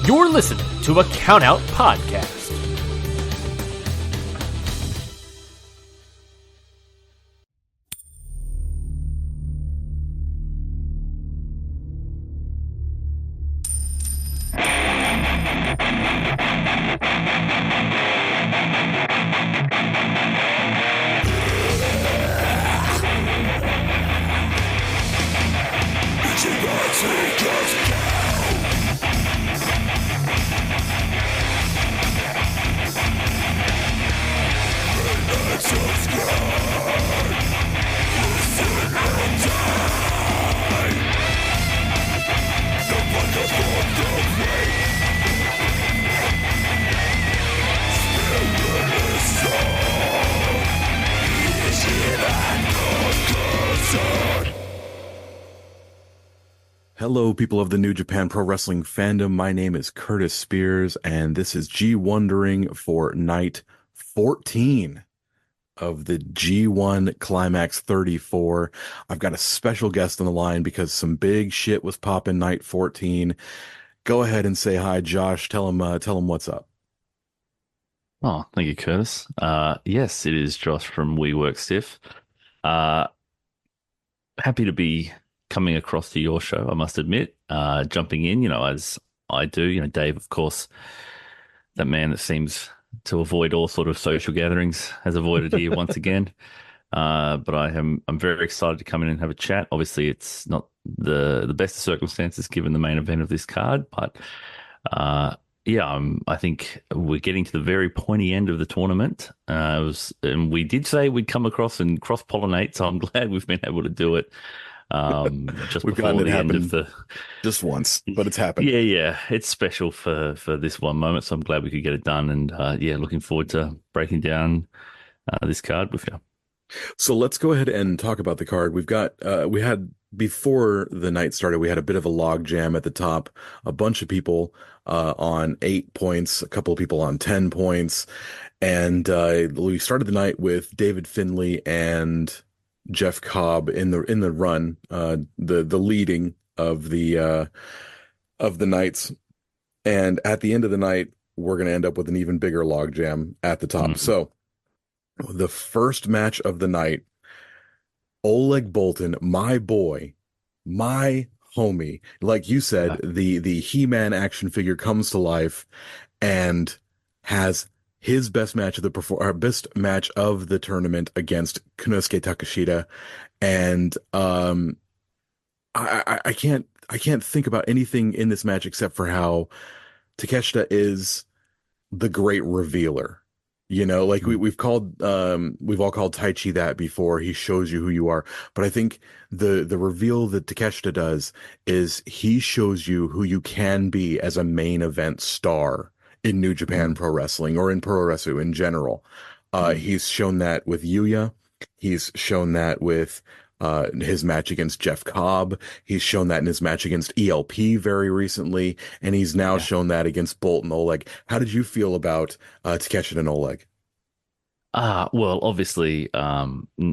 You're listening to a Countout Podcast. Hello, people of the New Japan Pro Wrestling fandom. My name is Curtis Spears, and this is G1ndering for night 14 of the G1 Climax 34. I've got a special guest on the line because some big shit was popping night 14. Go ahead and say hi, Josh. Tell him what's up. Oh, thank you, Curtis. Yes, it is Josh from WeWorkStiff. Happy to be coming across to your show, I must admit. Jumping in, as I do. Dave, of course, that man that seems to avoid all sort of social gatherings, has avoided here once again. But I'm very excited to come in and have a chat. Obviously, it's not the best of circumstances given the main event of this card, but I think we're getting to the very pointy end of the tournament. And we did say we'd come across and cross-pollinate, so I'm glad we've been able to do it. Just We've before gotten it the end happen of the just once, but it's happened. Yeah, it's special for this one moment, so I'm glad we could get it done. And looking forward to breaking down this card with you. So let's go ahead and talk about the card. We had before the night started, we had a bit of a log jam at the top, a bunch of people on 8 points, a couple of people on 10 points. And we started the night with David Finlay and Jeff Cobb in the run, the leading of the nights. And at the end of the night, we're going to end up with an even bigger log jam at the top. So the first match of the night, Oleg Boltin, my boy, my homie, like you said, the He-Man action figure comes to life and has his best match of the tournament against Konosuke Takeshita. And I can't think about anything in this match except for how Takeshita is the great revealer. Like we've all called Tai Chi that before. He shows you who you are. But I think the reveal that Takeshita does is he shows you who you can be as a main event star in New Japan Pro Wrestling or in Pro Wrestling in general. He's shown that with Yuya. He's shown that with his match against Jeff Cobb. He's shown that in his match against ELP very recently. And he's now shown that against Bolt and Oleg. How did you feel about Takeshita and Oleg? Well, obviously,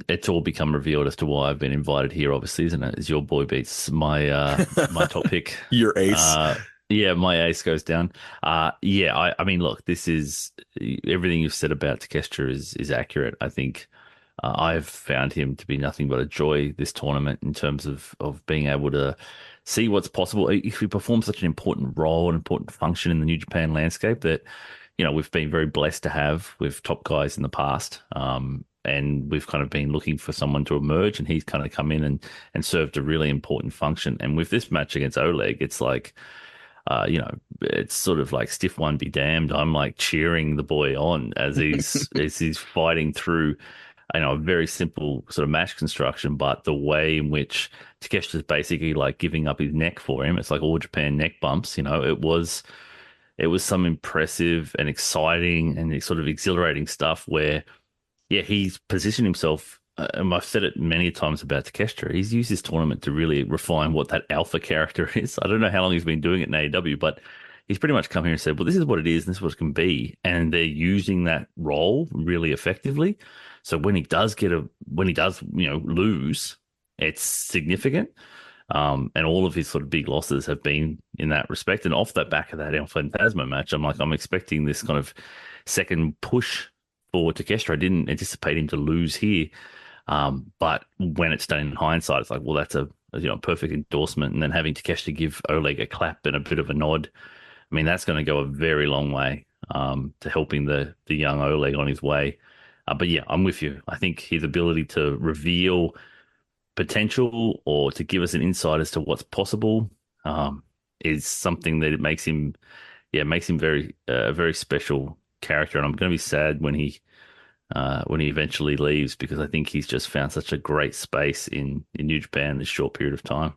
it's all become revealed as to why I've been invited here, obviously, isn't it? As your boy beats my my top pick. Your ace. Yeah, my ace goes down. I mean, look, this is everything you've said about Takeshita is accurate. I think I've found him to be nothing but a joy this tournament in terms of being able to see what's possible. If he performs such an important role, an important function in the New Japan landscape that, we've been very blessed to have with top guys in the past. And we've kind of been looking for someone to emerge, and he's kind of come in and served a really important function. And with this match against Oleg, it's like, it's sort of like stiff one be damned. I'm like cheering the boy on as he's fighting through, a very simple sort of match construction, but the way in which Takeshita's basically like giving up his neck for him, it's like all Japan neck bumps. It was some impressive and exciting and sort of exhilarating stuff where, he's positioned himself. And I've said it many times about Takeshita. He's used this tournament to really refine what that alpha character is. I don't know how long he's been doing it in AEW, but he's pretty much come here and said, well, this is what it is, and this is what it can be. And they're using that role really effectively. So when he does lose, it's significant. And all of his sort of big losses have been in that respect. And off that back of that El Fantasma match, I'm expecting this kind of second push for Takeshita. I didn't anticipate him to lose here. But when it's done in hindsight, it's like, well, that's a perfect endorsement. And then having Takeshita give Oleg a clap and a bit of a nod, I mean, that's going to go a very long way to helping the young Oleg on his way. But yeah, I'm with you. I think his ability to reveal potential or to give us an insight as to what's possible is something that it makes him, makes him very very special character. And I'm going to be sad when he eventually leaves because I think he's just found such a great space in New Japan in this short period of time.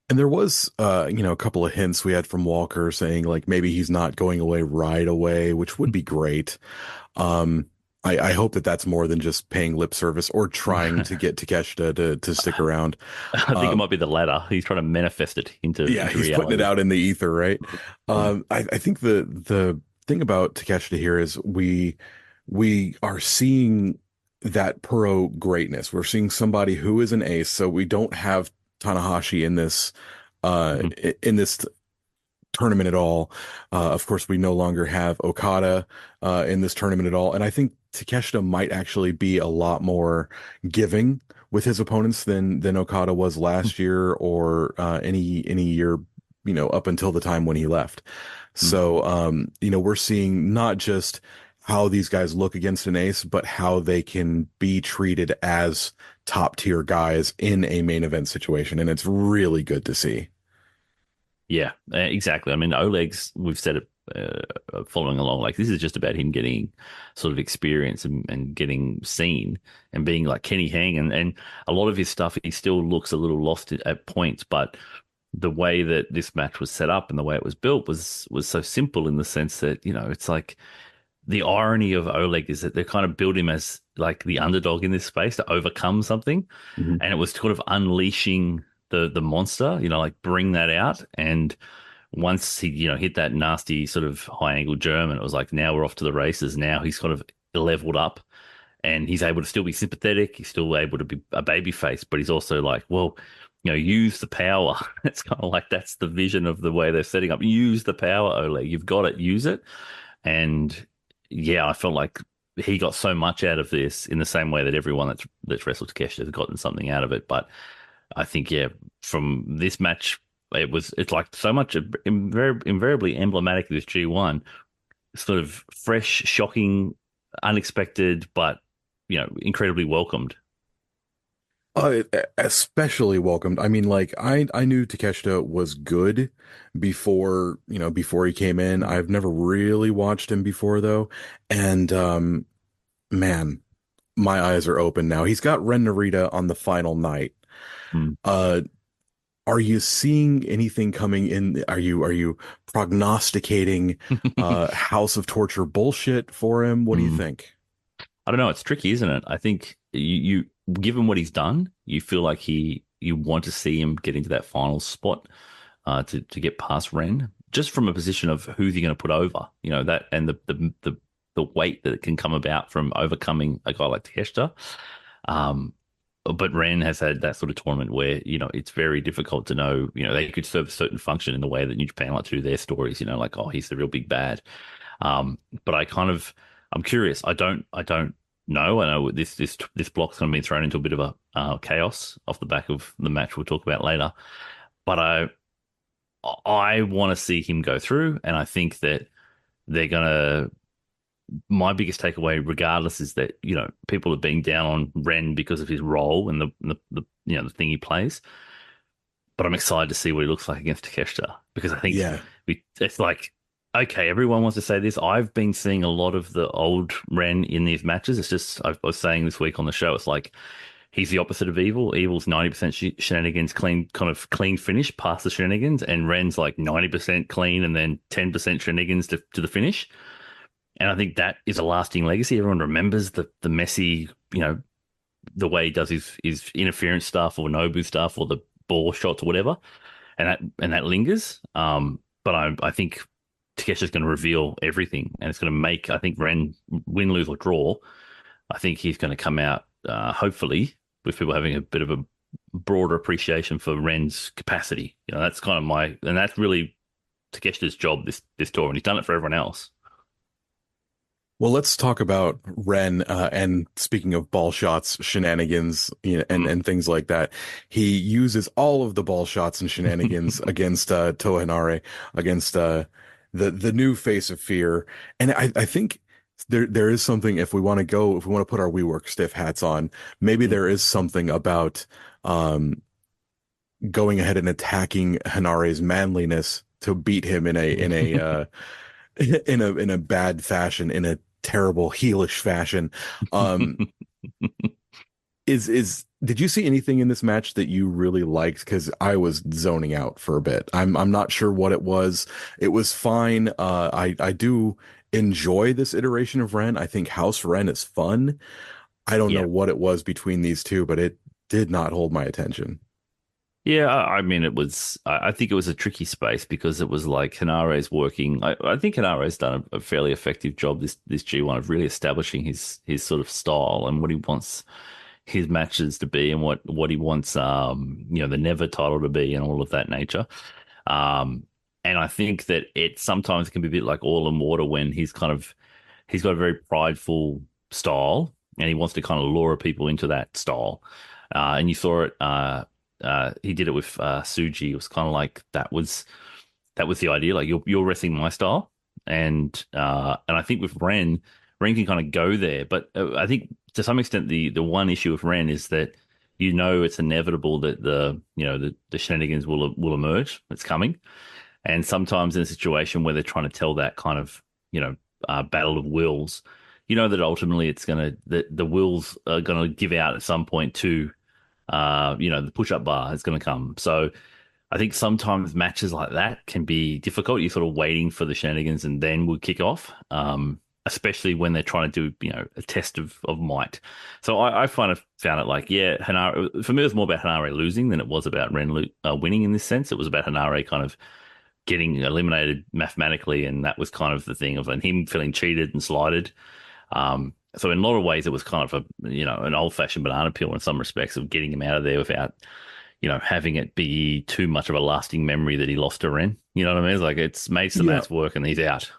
And there was, a couple of hints we had from Walker saying like maybe he's not going away right away, which would be great. Um, I hope that that's more than just paying lip service or trying to get Takeshita to stick around. I think it might be the latter. He's trying to manifest it into He's reality. putting it out in the ether, right? Yeah. I think the thing about Takeshita here is we are seeing that pro greatness. We're seeing somebody who is an ace. So we don't have Tanahashi in this tournament at all. Of course, we no longer have Okada in this tournament at all. And I think Takeshita might actually be a lot more giving with his opponents than Okada was last year or any year, up until the time when he left. So, we're seeing not just how these guys look against an ace, but how they can be treated as top tier guys in a main event situation. And it's really good to see. Yeah, exactly. I mean, Oleg's, we've said it following along, like this is just about him getting sort of experience and getting seen and being like Kenny Hang. And a lot of his stuff, he still looks a little lost at points, but the way that this match was set up and the way it was built was so simple in the sense that, it's like the irony of Oleg is that they kind of build him as like the underdog in this space to overcome something. Mhm. And it was sort of unleashing the monster, like bring that out. And once he, hit that nasty sort of high angle German, it was like, now we're off to the races. Now he's kind of leveled up and he's able to still be sympathetic. He's still able to be a baby face, but he's also like, well, use the power. It's kind of like that's the vision of the way they're setting up. Use the power, Oleg. You've got it. Use it. And yeah, I felt like he got so much out of this in the same way that everyone that's wrestled Takeshita has gotten something out of it. But I think, from this match, it's like so much invariably emblematic of this G1, sort of fresh, shocking, unexpected, but incredibly welcomed. Especially welcomed. I mean, like I knew Takeshita was good before he came in. I've never really watched him before though. And man, my eyes are open now. He's got Ren Narita on the final night. Mm. Are you seeing anything coming in? Are you prognosticating House of Torture bullshit for him? What do you Mm. think? I don't know. It's tricky, isn't it? I think you given what he's done, you feel like you want to see him get into that final spot to get past Ren, just from a position of who's he going to put over, that and the weight that can come about from overcoming a guy like Takeshita. But Ren has had that sort of tournament where, it's very difficult to know, they could serve a certain function in the way that New Japan like to do their stories, like, oh, he's the real big bad. But I'm curious. I don't know. I know this block's going to be thrown into a bit of a chaos off the back of the match we'll talk about later. But I want to see him go through, and I think that they're going to. My biggest takeaway, regardless, is that people are being down on Ren because of his role and the thing he plays. But I'm excited to see what he looks like against Takeshita because I think Yeah. it's like, okay, everyone wants to say this. I've been seeing a lot of the old Ren in these matches. It's just I was saying this week on the show. It's like he's the opposite of Evil. Evil's 90% shenanigans, clean finish past the shenanigans, and Ren's like 90% clean and then 10% shenanigans to the finish. And I think that is a lasting legacy. Everyone remembers the messy, the way he does his interference stuff or Nobu stuff or the ball shots or whatever, and that lingers. But I think Takesha's going to reveal everything, and it's going to make, I think, Ren win, lose or draw. I think he's going to come out hopefully with people having a bit of a broader appreciation for Ren's capacity. You know, that's kind of and that's really Takeshita's job this tour, and he's done it for everyone else. Well, let's talk about Ren, and speaking of ball shots, shenanigans, and things like that. He uses all of the ball shots and shenanigans against Toa Henare, against the new face of fear. And I think there is something, if we want to put our WeWorkStiff hats on, maybe there is something about um going ahead and attacking Hanare's manliness to beat him in a bad fashion, in a terrible heelish fashion. Um, is did you see anything in this match that you really liked? Because I was zoning out for a bit. I'm not sure what it was. It was fine. I do enjoy this iteration of Ren. I think House Ren is fun. I don't know Yeah. what it was between these two, but it did not hold my attention. Yeah, I mean, I think it was a tricky space because it was like Hanare's working. I think Hanare's done a fairly effective job this G1 of really establishing his sort of style and what he wants his matches to be and what he wants, the Never title to be and all of that nature. Um, and I think that it sometimes can be a bit like oil and water when he's got a very prideful style and he wants to kind of lure people into that style. And you saw it. He did it with Suji. It was kind of like that was the idea. Like you're wrestling my style, and I think with Ren can kind of go there. But I think to some extent the one issue with Ren is that it's inevitable that the shenanigans will emerge. It's coming, and sometimes in a situation where they're trying to tell that kind of battle of wills, that ultimately the wills are gonna give out at some point to the push-up bar is going to come. So I think sometimes matches like that can be difficult. You're sort of waiting for the shenanigans and then we'll kick off, especially when they're trying to do, a test of might. So I found it like, yeah, Hanare, for me, it was more about Hanare losing than it was about Ren winning in this sense. It was about Hanare kind of getting eliminated mathematically, and that was kind of the thing of and him feeling cheated and slighted. So in a lot of ways, it was kind of an old-fashioned banana peel in some respects of getting him out of there without, having it be too much of a lasting memory that he lost to Ren. You know what I mean? It's like it's made some Yeah, maths work and he's out.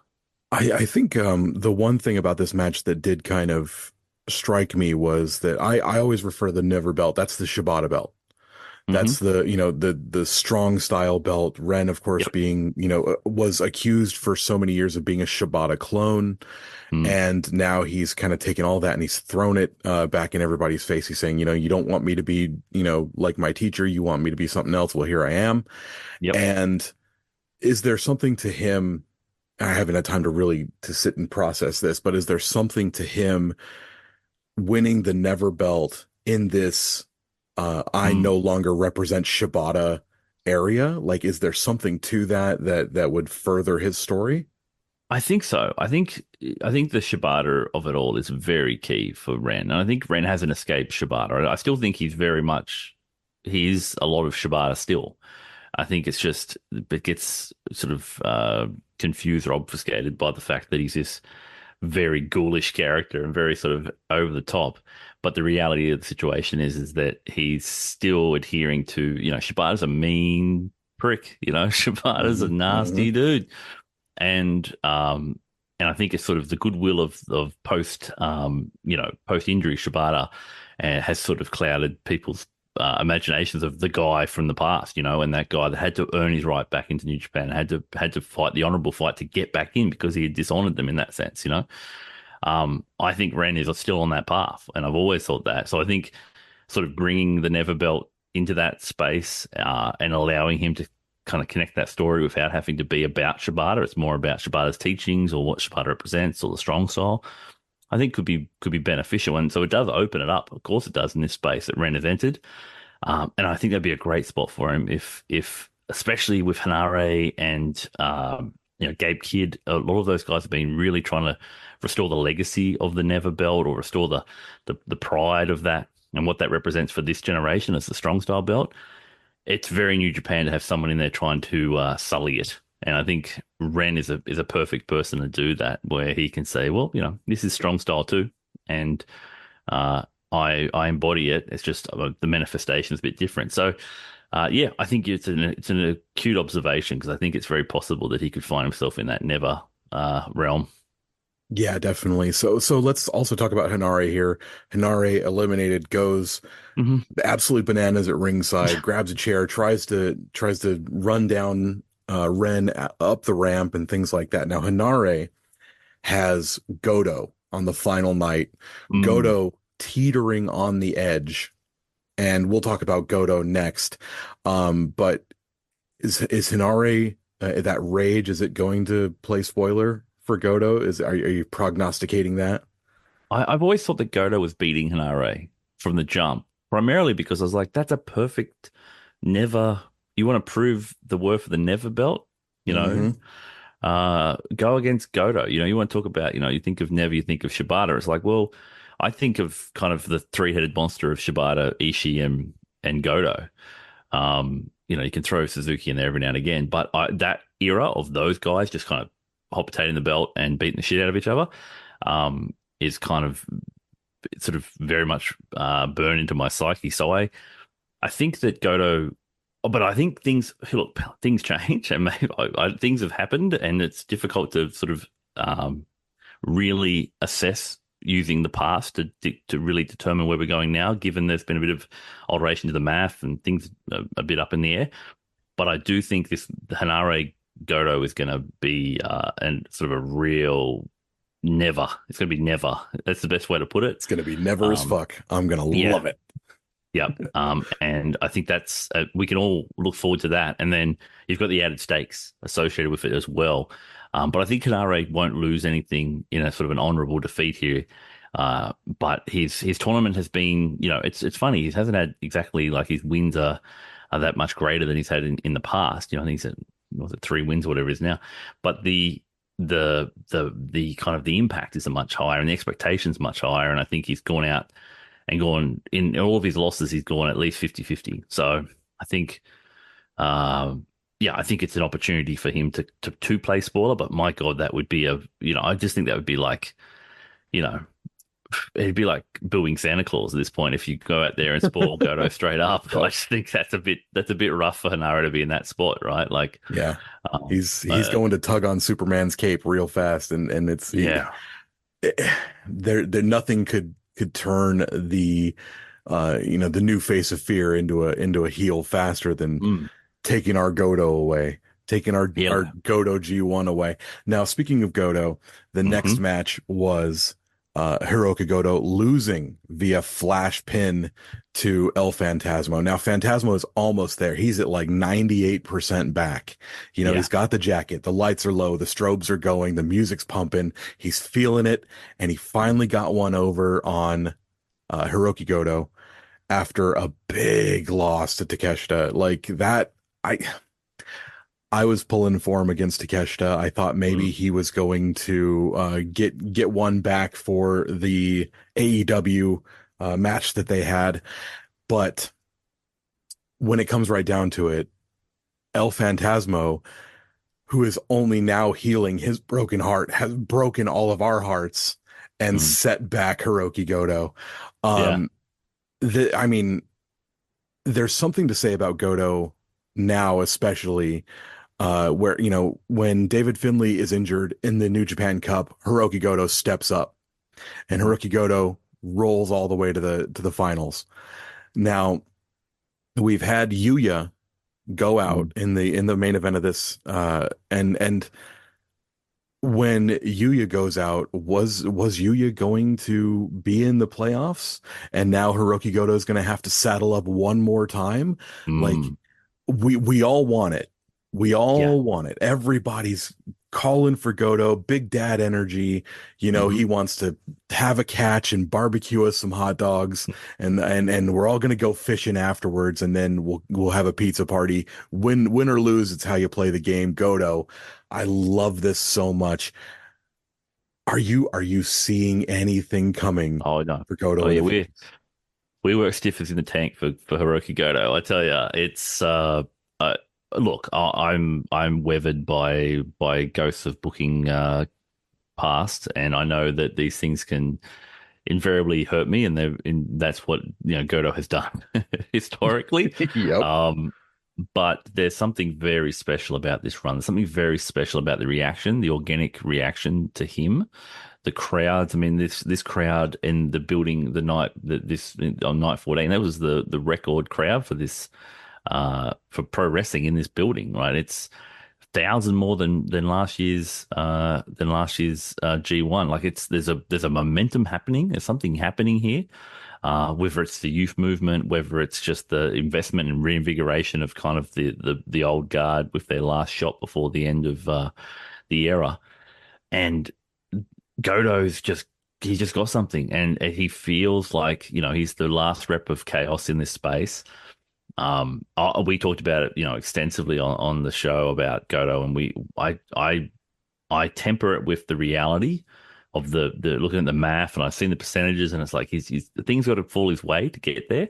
I think the one thing about this match that did kind of strike me was that I always refer to the Never belt. That's the Shibata belt. Mm-hmm. That's the strong style belt. Ren, of course, Yep. being, was accused for so many years of being a Shibata clone. Mm. And now he's kind of taken all that and he's thrown it back in everybody's face. He's saying, you don't want me to be, like my teacher. You want me to be something else. Well, here I am. Yep. And is there something to him? I haven't had time to really to sit and process this, but is there something to him winning the Never belt in this I no Mm. longer represent Shibata area? Like, is there something to that would further his story? I think so. I think the Shibata of it all is very key for Ren, and I think Ren hasn't escaped Shibata. I still think he is a lot of Shibata still. I think it gets sort of confused or obfuscated by the fact that he's this very ghoulish character and very sort of over the top. But the reality of the situation is that he's still adhering to, Shibata's a mean prick, Shibata's a Hmm. nasty dude. And I think it's sort of the goodwill of post injury Shibata has sort of clouded people's imaginations of the guy from the past, and that guy that had to earn his right back into New Japan, had to fight the honorable fight to get back in because he had dishonored them in that sense. I think Ren is still on that path, and I've always thought that. So I think sort of bringing the Never belt into that space and allowing him to kind of connect that story without having to be about Shibata. It's more about Shibata's teachings or what Shibata represents or the strong style. I think could be beneficial, and so it does open it up. Of course, it does in this space that Ren has entered, and I think that'd be a great spot for him if especially with Hanare and Gabe Kidd. A lot of those guys have been really trying to restore the legacy of the Never belt or restore the pride of that and what that represents for this generation as the strong style belt. It's very New Japan to have someone in there trying to sully it. And I think Ren is a perfect person to do that, where he can say, well, this is strong style too, and uh, I embody it. It's just the manifestation is a bit different. So, yeah, I think it's an acute observation because I think it's very possible that he could find himself in that never realm. Yeah, definitely. So let's also talk about Hinare here. Hinare eliminated, goes Hmm. absolute bananas at ringside, grabs a chair, tries to run down Ren up the ramp and things like that. Now Hinare has Goto on the final night. Mm. Goto teetering on the edge, and we'll talk about Goto next. But is Hinare that rage? Is it going to play spoiler for Goto? Are you prognosticating that? I've always thought that Goto was beating Hinare from the jump, primarily because I was like, that's a perfect never. You want to prove the worth of the never belt, you know? Hmm. Go against Goto. You want to talk about, you think of never, you think of Shibata. It's like, well, I think of kind of the three-headed monster of Shibata, Ishii, and Goto. You can throw Suzuki in there every now and again, but that era of those guys just kind of hot-potatoing the belt and beating the shit out of each other, is kind of sort of very much burned into my psyche. So I think that Goto, but I think things change, and maybe things have happened, and it's difficult to sort of really assess using the past to really determine where we're going now, given there's been a bit of alteration to the math and things a bit up in the air. But I do think this Hanare Goto is going to be and sort of a real never. It's going to be never. That's the best way to put it. It's gonna be never as Um, fuck. I'm gonna yeah, love it. Yep. And I think that's we can all look forward to that. And then you've got the added stakes associated with it as well. But I think Kanare won't lose anything in a sort of an honourable defeat here. But his tournament has been, it's funny. He hasn't had exactly like his wins are that much greater than he's had in the past. I think he's at was it 3 wins or whatever it is now. But the kind of the impact is much higher and the expectations much higher. And I think he's gone out and gone in all of his losses, he's gone at least 50-50. So I think, yeah, I think it's an opportunity for him to play spoiler. But my God, that would be I just think that would be like, you know, it'd be like booing Santa Claus at this point if you go out there and spoil Goto straight up. I just think that's a bit rough for Hanara to be in that spot, right? Like, Yeah. um, He's going to tug on Superman's cape real fast, and yeah, there nothing could turn the new face of fear into a heel faster than mm, taking our Godo away, taking our yeah, Godo G1 away. Now, speaking of Godo, the hmm next match was Hiroki Goto losing via flash pin to El Phantasmo. Now, Phantasmo is almost there. He's at like 98% back. yeah, He's got the jacket, the lights are low, the strobes are going, the music's pumping, he's feeling it, and he finally got one over on Hiroki Goto after a big loss to Takeshita. Like that, I I was pulling for him against Takeshita. I thought maybe mm, he was going to get one back for the AEW match that they had, but when it comes right down to it, El Phantasmo, who is only now healing his broken heart, has broken all of our hearts and mm, set back Hiroki Goto. yeah, Um, I mean, there's something to say about Goto now, especially where, when David Finlay is injured in the New Japan Cup, Hiroki Goto steps up and mhm, Hiroki Goto rolls all the way to the finals. Now, we've had Yuya go out mm, in the main event of this, and when Yuya goes out, was Yuya going to be in the playoffs? And now Hiroki Goto is going to have to saddle up one more time. Like mm, we all want it. We yeah, all want it. Everybody's calling for Goto, big dad energy. He hmm wants to have a catch and barbecue us some hot dogs, and we're all gonna go fishing afterwards, and then we'll have a pizza party. Win or lose, it's how you play the game. Goto, I love this so much. Are you seeing anything coming Oh no, for Goto oh in yeah, the future? we work stiffers in the tank for Hiroki Goto. I tell you, it's uh look, I'm weathered by ghosts of booking past, and I know that these things can invariably hurt me, and that's what Goto has done historically. Yep. Um, but there's something very special about this run. There's something very special about the reaction, the organic reaction to him. The crowds. I mean, this crowd in the building the night that this on night 14, that was the record crowd for this for pro wrestling in this building, right? It's 1,000 more than last year's G1. Like there's a momentum happening. There's something happening here. Whether it's the youth movement, whether it's just the investment and reinvigoration of kind of the old guard with their last shot before the end of the era, and Godo's he just got something, and he feels like he's the last rep of chaos in this space. We talked about it, extensively on the show about Godo, and I temper it with the reality of the looking at the math, and I've seen the percentages, and it's like he's the thing's got to fall his way to get there.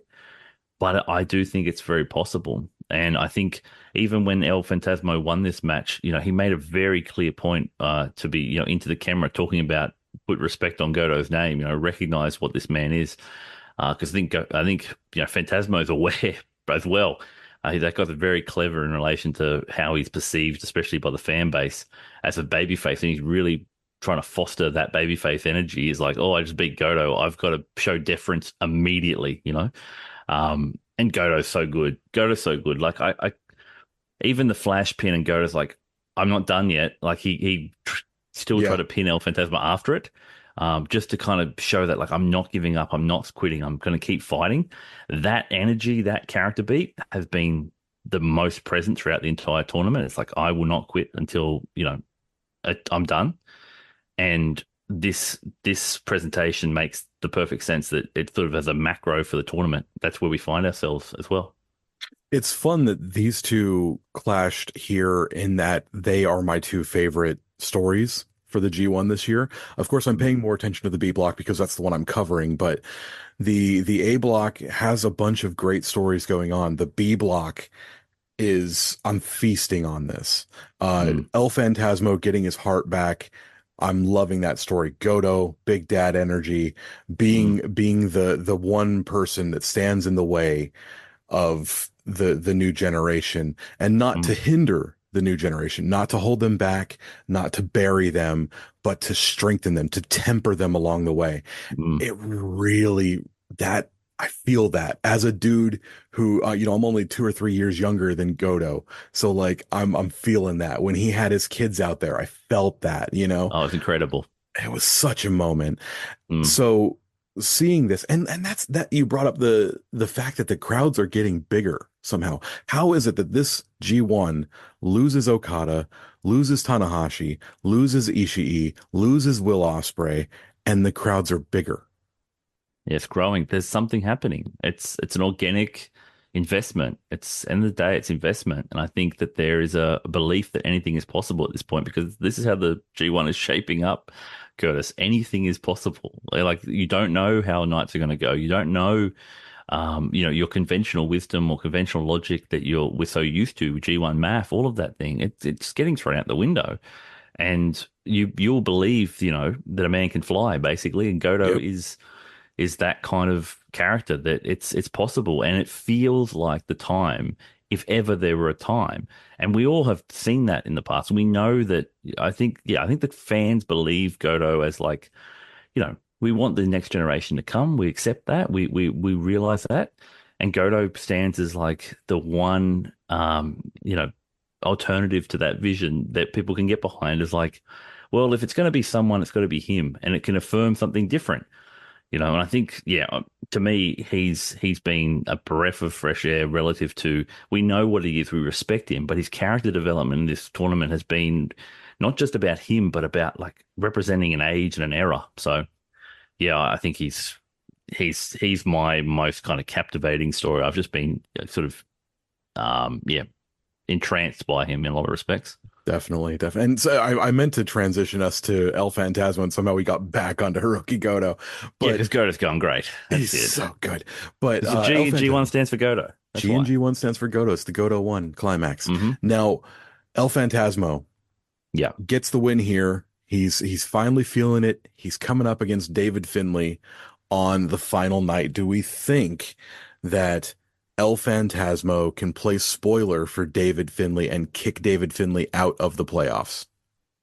But I do think it's very possible, and I think even when El Fantasmo won this match, he made a very clear point to be into the camera talking about put respect on Godo's name, recognize what this man is, because I think Fantasmo's aware as well. That guy's very clever in relation to how he's perceived, especially by the fan base, as a babyface, and he's really trying to foster that babyface energy. He's like, oh, I just beat Godo, I've got to show deference immediately, and Godo's so good. Godo's so good. Like I even the flash pin, and Godo's like, I'm not done yet. Like he still tried to pin El Fantasma after it. Just to kind of show that, like, I'm not giving up, I'm not quitting, I'm going to keep fighting. That energy, that character beat has been the most present throughout the entire tournament. It's like, I will not quit until, I'm done. And this presentation makes the perfect sense that it sort of as a macro for the tournament. That's where we find ourselves as well. It's fun that these two clashed here in that they are my two favorite stories for the G1 this year. Of course, I'm paying more attention to the B block because that's the one I'm covering, but the A block has a bunch of great stories going on. The B block I'm feasting on this. El Phantasmo getting his heart back. I'm loving that story. Godo, big dad energy, being the one person that stands in the way of the new generation, and not to hinder the new generation, not to hold them back, not to bury them, but to strengthen them, to temper them along the way. It really, that I feel that as a dude who, I'm only 2 or 3 years younger than Godo. So like, I'm feeling that when he had his kids out there, I felt that, Oh, it's incredible. it was such a moment. So seeing this, and that's that you brought up the fact that the crowds are getting bigger somehow. How is it that this G1 loses Okada, loses Tanahashi, loses Ishii, loses Will Ospreay, and the crowds are bigger? Yeah, it's growing. There's something happening. It's an organic investment. It's end of the day, it's investment. And I think that there is a belief that anything is possible at this point, because this is how the G1 is shaping up, Curtis. Anything is possible. Like, you don't know how nights are going to go. You don't know, your conventional wisdom or conventional logic that we're so used to, G1 math, all of that thing. It's getting thrown out the window. And you'll believe, that a man can fly, basically. And Godo is that kind of character, that it's possible, and it feels like the time, if ever there were a time. And we all have seen that in the past. We know that. I think the fans believe Godo as, like, we want the next generation to come. We accept that. We realize that, and Godo stands as like the one alternative to that vision that people can get behind. Is like, well, if it's going to be someone, it's got to be him, and it can affirm something different. And I think, to me, he's been a breath of fresh air relative to, we know what he is, we respect him, but his character development in this tournament has been not just about him, but about, like, representing an age and an era. So, I think he's my most kind of captivating story. I've just been sort of, entranced by him in a lot of respects. Definitely. And so I meant to transition us to El Phantasmo, and somehow we got back onto Hiroki Goto. But because Goto's going great. That's he's it. so good. But G1 stands for Goto. That's G and G1 stands for Goto. It's the Goto 1 Climax. Mm-hmm. Now, El Phantasmo Yeah. gets the win here. He's finally feeling it. He's coming up against David Finlay on the final night. Do we think that El Phantasmo can play spoiler for David Finlay and kick David Finlay out of the playoffs?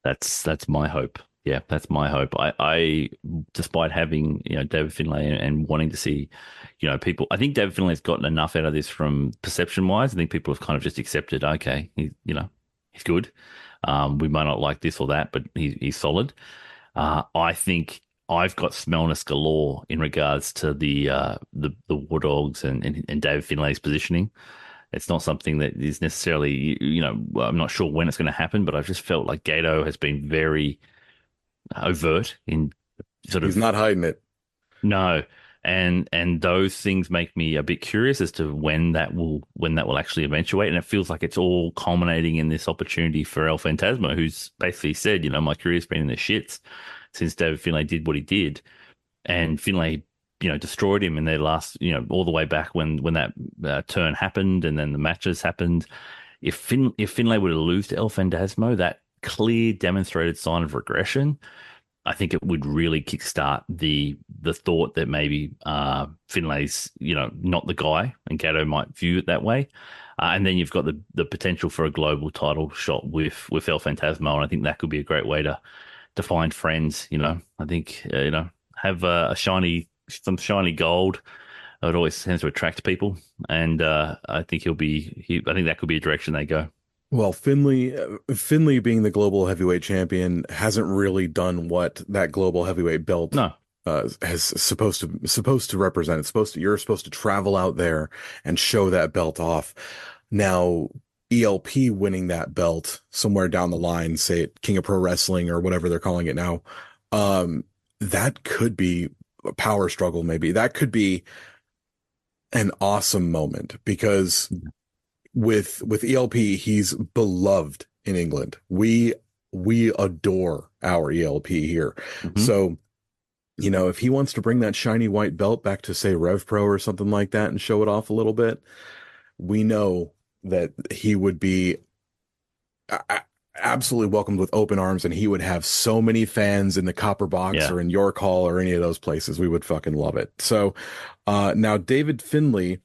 That's my hope. Yeah, that's my hope. I despite having, David Finlay and wanting to see, people, I think David Finlay's gotten enough out of this from perception wise. I think people have kind of just accepted, okay, he's good. We might not like this or that, but he's solid. I think I've got smellness galore in regards to the War Dogs and David Finlay's positioning. It's not something that is necessarily, I'm not sure when it's going to happen, but I've just felt like Gato has been very overt in sort He's of not hiding it. no, and those things make me a bit curious as to when that will actually eventuate, and it feels like it's all culminating in this opportunity for El Phantasmo, who's basically said, my career's been in the shits since David Finlay did what he did, and Finlay, destroyed him in their last, all the way back when that turn happened, and then the matches happened. If Finlay were to lose to El Phantasmo, that clear demonstrated sign of regression, I think it would really kickstart the thought that maybe Finlay's, not the guy, and Gato might view it that way. And then you've got the potential for a global title shot with El Phantasmo, and I think that could be a great way to find friends. I think have some shiny gold. It always tends to attract people, and I think I think that could be a direction they go. Well, Finlay being the global heavyweight champion hasn't really done what that global heavyweight belt No, has supposed to represent. You're supposed to travel out there and show that belt off. Now, ELP winning that belt somewhere down the line, say at King of Pro Wrestling or whatever they're calling it now, that could be a power struggle. Maybe that could be an awesome moment because with ELP, he's beloved in England. We adore our ELP here. hmm So, if he wants to bring that shiny white belt back to say Rev Pro or something like that and show it off a little bit, we know that he would be absolutely welcomed with open arms, and he would have so many fans in the Copper Box yeah, or in York Hall or any of those places. We would fucking love it. So, now David Finlay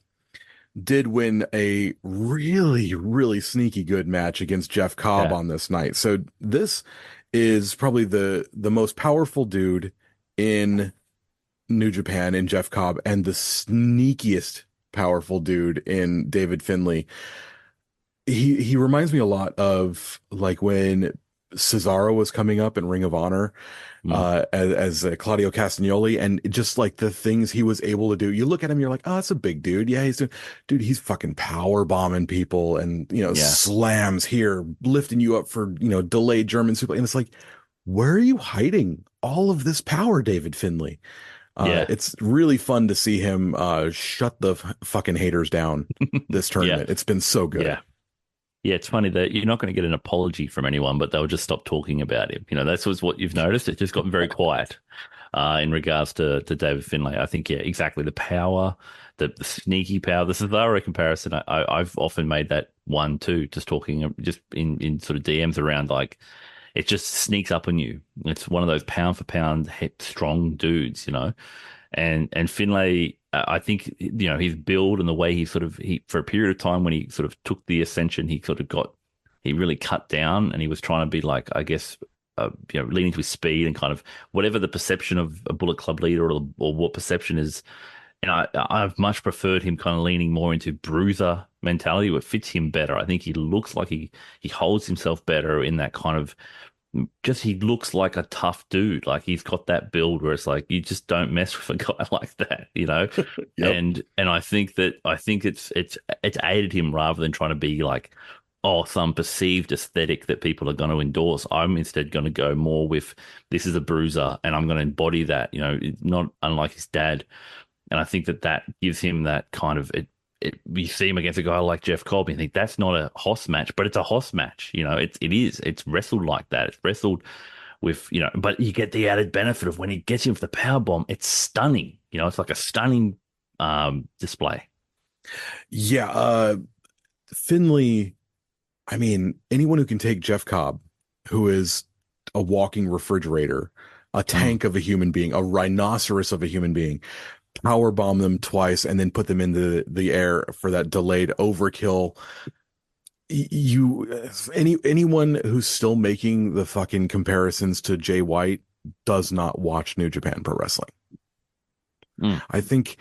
did win a really, really sneaky good match against Jeff Cobb yeah, on this night. So this is probably the most powerful dude in New Japan in Jeff Cobb and the sneakiest powerful dude in David Finlay. He reminds me a lot of like when Cesaro was coming up in Ring of Honor mm, as Claudio Castagnoli, and just like the things he was able to do. You look at him, you're like, oh, that's a big dude. Yeah, dude, he's fucking power bombing people and, yeah, slams here, lifting you up for, delayed German super. And it's like, where are you hiding all of this power, David Finlay? yeah, It's really fun to see him shut the fucking haters down this yeah, tournament. It's been so good. yeah. Yeah, it's funny that you're not going to get an apology from anyone, but they'll just stop talking about him. That's was what you've noticed. It just got very quiet in regards to David Finlay. I think, yeah, exactly. The power, the sneaky power, the Cesaro comparison, I've often made that one too, just talking, just in sort of DMs around, like, it just sneaks up on you. It's one of those pound for pound strong dudes. And Finlay, I think, his build and the way he for a period of time when he sort of took the ascension, he really cut down, and he was trying to be like, I guess, leaning to his speed and kind of whatever the perception of a Bullet Club leader or what perception is. And I've much preferred him kind of leaning more into bruiser mentality, what fits him better. I think he looks like he holds himself better in that kind of, just he looks like a tough dude. Like he's got that build where it's like you just don't mess with a guy like that. Yep. And I think it's aided him rather than trying to be like, oh, some perceived aesthetic that people are going to endorse. I'm instead going to go more with, this is a bruiser, and I'm going to embody that. Not unlike his dad. And I think that gives him that kind of you see him against a guy like Jeff Cobb, and you think that's not a Hoss match, but it's a Hoss match. It's wrestled like that. It's wrestled with, but you get the added benefit of when he gets him with the power bomb, it's stunning. It's like a stunning display. Yeah. Finlay, I mean, anyone who can take Jeff Cobb, who is a walking refrigerator, a Mm. tank of a human being, a rhinoceros of a human being, power bomb them twice, and then put them in the air for that delayed overkill. Anyone who's still making the fucking comparisons to Jay White does not watch New Japan Pro Wrestling. Mm. I think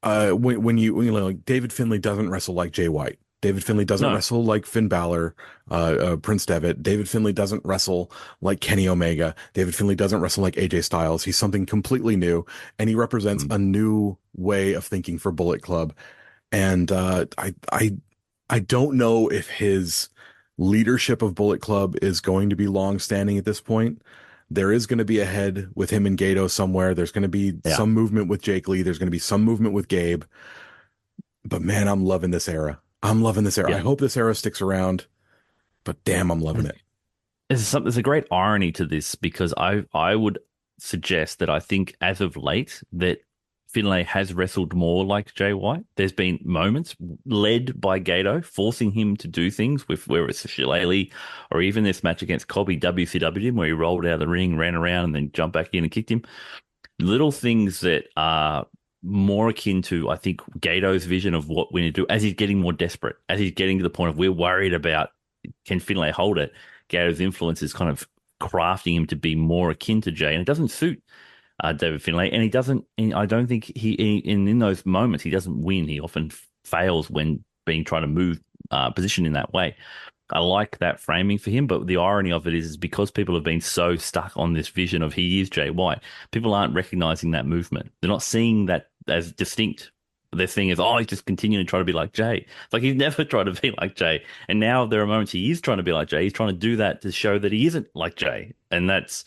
when you like David Finlay doesn't wrestle like Jay White. David Finlay doesn't No. wrestle like Finn Balor, Prince Devitt. David Finlay doesn't wrestle like Kenny Omega. David Finlay doesn't wrestle like AJ Styles. He's something completely new, and he represents Mm. a new way of thinking for Bullet Club. And I don't know if his leadership of Bullet Club is going to be long standing at this point. There is going to be a head with him and Gato somewhere. There's going to be Yeah. some movement with Jake Lee. There's going to be some movement with Gabe. But man, I'm loving this era. I'm loving this era. I Yeah. hope this era sticks around, but damn, I'm loving it. There's a great irony to this because I would suggest that I think as of late that Finlay has wrestled more like Jay White. There's been moments led by Gato forcing him to do things with where it's a shillelagh or even this match against Cobby WCW where he rolled out of the ring, ran around and then jumped back in and kicked him. Little things that are more akin to, I think, Gato's vision of what we need to do as he's getting more desperate, as he's getting to the point of we're worried about can Finlay hold it. Gato's influence is kind of crafting him to be more akin to Jay, and it doesn't suit David Finlay. And he doesn't. And I don't think in those moments he doesn't win. He often fails when being trying to move position in that way. I like that framing for him, but the irony of it is because people have been so stuck on this vision of he is Jay White, people aren't recognizing that movement. They're not seeing that as distinct. Their thing is, oh, he's just continuing to try to be like Jay. It's like he's never tried to be like Jay. And now there are moments he is trying to be like Jay. He's trying to do that to show that he isn't like Jay. And that's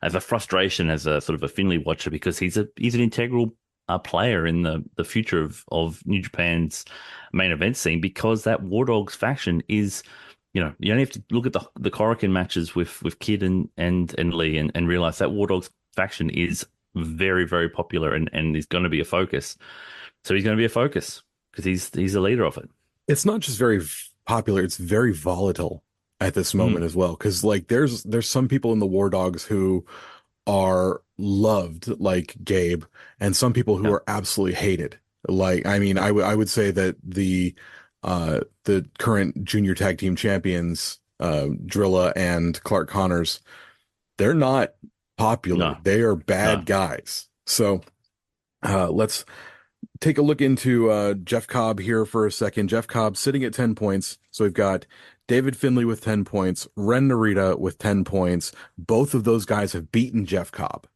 as a frustration as a sort of a Finlay watcher because he's an integral player in the future of New Japan's main event scene because that War Dogs faction is, you know, you only have to look at the Korakuen matches with Kid and Lee and realize that War Dogs faction is very, very popular and is going to be a focus. So he's going to be a focus because he's the leader of it. It's not just very popular, it's very volatile at this moment as well. Because like there's some people in the War Dogs who are loved like Gabe, and some people who Yeah. are absolutely hated. Like, I mean, I would say that the current junior tag team champions, Drilla and Clark Connors, they're not popular. No, They are bad no. guys. So let's take a look into Jeff Cobb here for a second. Jeff Cobb sitting at 10 points. So we've got David Finlay with 10 points, Ren Narita with 10 points. Both of those guys have beaten Jeff Cobb.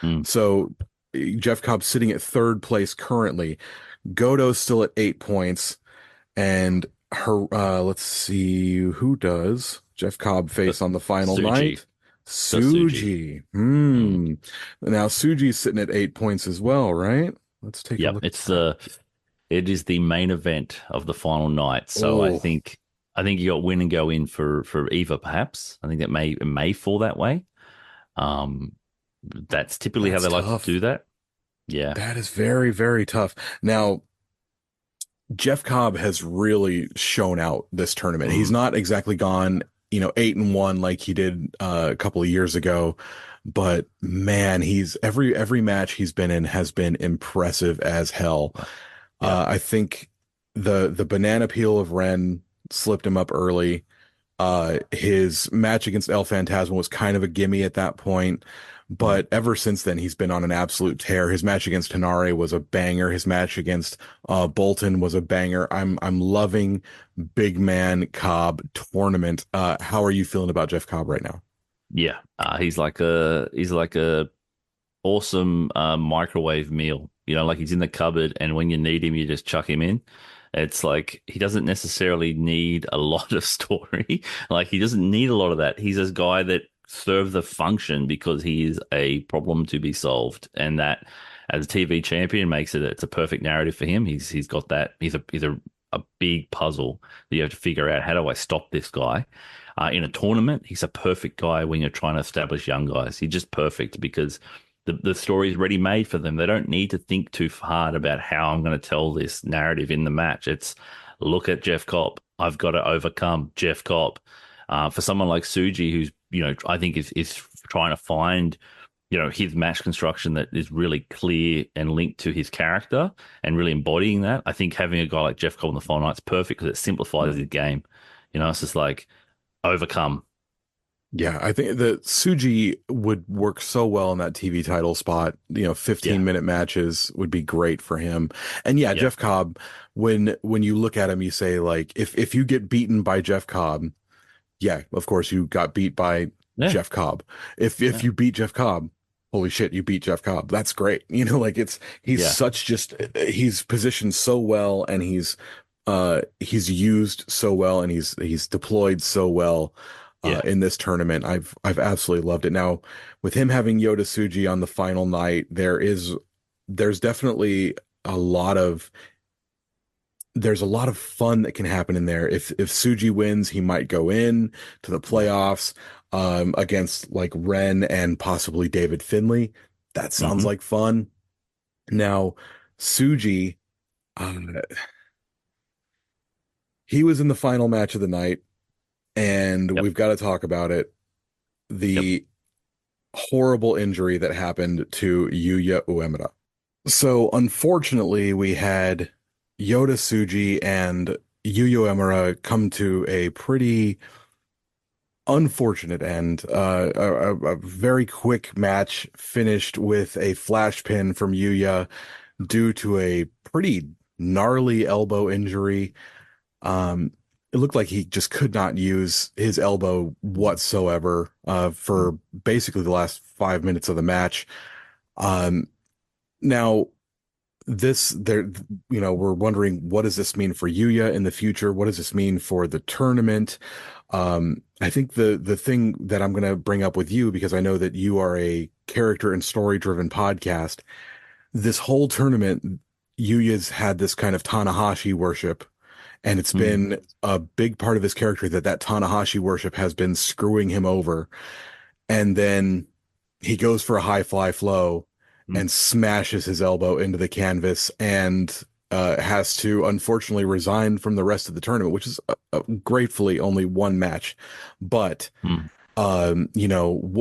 Mm. So Jeff Cobb sitting at third place currently. Goto's still at 8 points. And her, let's see, who does Jeff Cobb face on the final Suji. night? Suji. Now Suji's sitting at 8 points as well, right? Let's take a Yep, look. it is the main event of the final night. So Oh. I think you got win and go in for Eva, perhaps. I think it may fall that way. That's typically how That's they like tough. to do that. Yeah. That is very, very tough. Now, Jeff Cobb has really shown out this tournament. He's not exactly gone, 8-1 like he did a couple of years ago, but man, he's every match he's been in has been impressive as hell. Yeah. I think the banana peel of Ren slipped him up early. His match against El Phantasmo was kind of a gimme at that point, but ever since then he's been on an absolute tear. His match against Hanare was a banger. His match against Bolton was a banger. I'm loving Big Man Cobb tournament. How are you feeling about Jeff Cobb right now? Yeah. He's like a awesome microwave meal. Like he's in the cupboard, and when you need him, you just chuck him in. It's like he doesn't necessarily need a lot of story. Like he doesn't need a lot of that. He's this guy that serves the function because he is a problem to be solved, and that as a TV champion makes it's a perfect narrative for him. He's got that. He's a big puzzle that you have to figure out. How do I stop this guy? In a tournament, he's a perfect guy when you're trying to establish young guys. He's just perfect because the story is ready made for them. They don't need to think too hard about how I'm going to tell this narrative in the match. It's look at Jeff Cobb. I've got to overcome Jeff Cobb. For someone like Suji, who's I think is trying to find, his match construction that is really clear and linked to his character and really embodying that. I think having a guy like Jeff Cobb in the final night's perfect because it simplifies his game. It's just like overcome. Yeah, I think that Suji would work so well in that TV title spot. Yeah. 15-minute matches would be great for him. And yeah, Yep. Jeff Cobb, when you look at him, you say like if you get beaten by Jeff Cobb, yeah, of course you got beat by Yeah. Jeff Cobb. If Yeah. you beat Jeff Cobb, holy shit, you beat Jeff Cobb. That's great. Like Yeah. he's positioned so well, and he's used so well, and he's deployed so well Yeah. in this tournament. I've absolutely loved it. Now, with him having Yota Tsuji on the final night, there's definitely a lot of there's a lot of fun that can happen in there. If Suji wins, he might go in to the Yeah. playoffs against like Ren and possibly David Finlay. That sounds Hmm. like fun. Now, Suji, uh, he was in the final match of the night, and Yep. we've got to talk about it. Yep. The horrible injury that happened to Yuya Uemura. So unfortunately, we had Yota Tsuji and Yuya Uemura come to a pretty unfortunate end. A very quick match finished with a flash pin from Yuya due to a pretty gnarly elbow injury. It looked like he just could not use his elbow whatsoever for basically the last 5 minutes of the match. Um, Now, this there, we're wondering, what does this mean for Yuya in the future? What does this mean for the tournament? I think the thing that I'm going to bring up with you, because I know that you are a character and story driven podcast, this whole tournament, Yuya's had this kind of Tanahashi worship, and it's Mm. been a big part of his character that Tanahashi worship has been screwing him over. And then he goes for a high fly flow Mm. and smashes his elbow into the canvas, and has to unfortunately resign from the rest of the tournament, which is gratefully only one match. But Mm.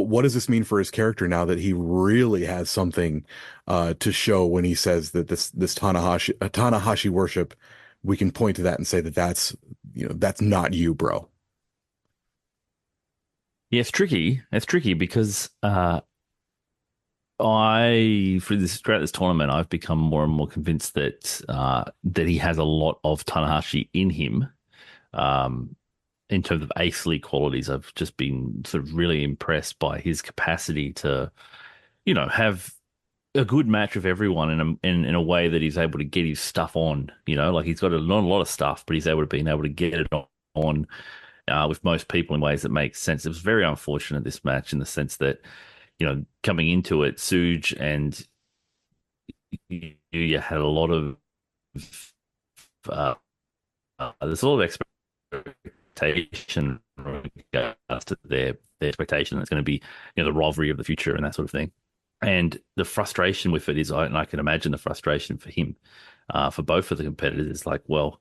what does this mean for his character now that he really has something to show when he says that this Tanahashi worship? We can point to that and say that that's not you, bro. Yeah, it's tricky. It's tricky because I for this throughout this tournament, I've become more and more convinced that he has a lot of Tanahashi in him. Um, in terms of ace qualities, I've just been sort of really impressed by his capacity to, have a good match with everyone in a way that he's able to get his stuff on. Like he's got not a lot of stuff, but he's able to get it on with most people in ways that make sense. It was very unfortunate this match in the sense that coming into it, Suge and you had a lot of uh, there's a lot of expectation in regards to their expectation that's going to be the rivalry of the future and that sort of thing. And the frustration with it is, and I can imagine the frustration for him, for both of the competitors, is like, well,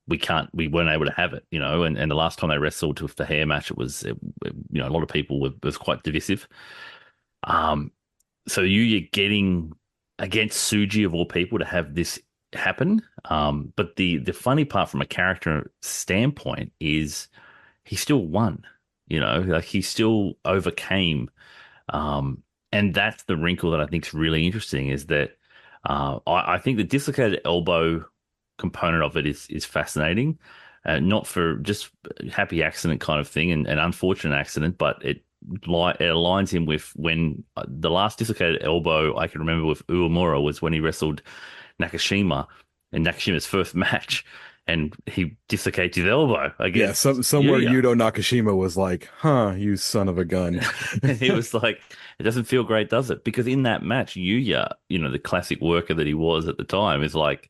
we weren't able to have it, and the last time they wrestled with the hair match, a lot of people was quite divisive. Um, so you're getting against Suji of all people to have this happen. But the funny part from a character standpoint is he still won, like he still overcame. And that's the wrinkle that I think is really interesting is that I think the dislocated elbow component of it is fascinating. Not for just happy accident kind of thing and unfortunate accident, but it aligns him with when the last dislocated elbow I can remember with Uemura was when he wrestled Nakashima in Nakashima's first match, and he dislocates his elbow Yeah, against somewhere Yuya. Yuto Nakashima was like, "Huh, you son of a gun." And he was like, it doesn't feel great, does it? Because in that match, Yuya, the classic worker that he was at the time, is like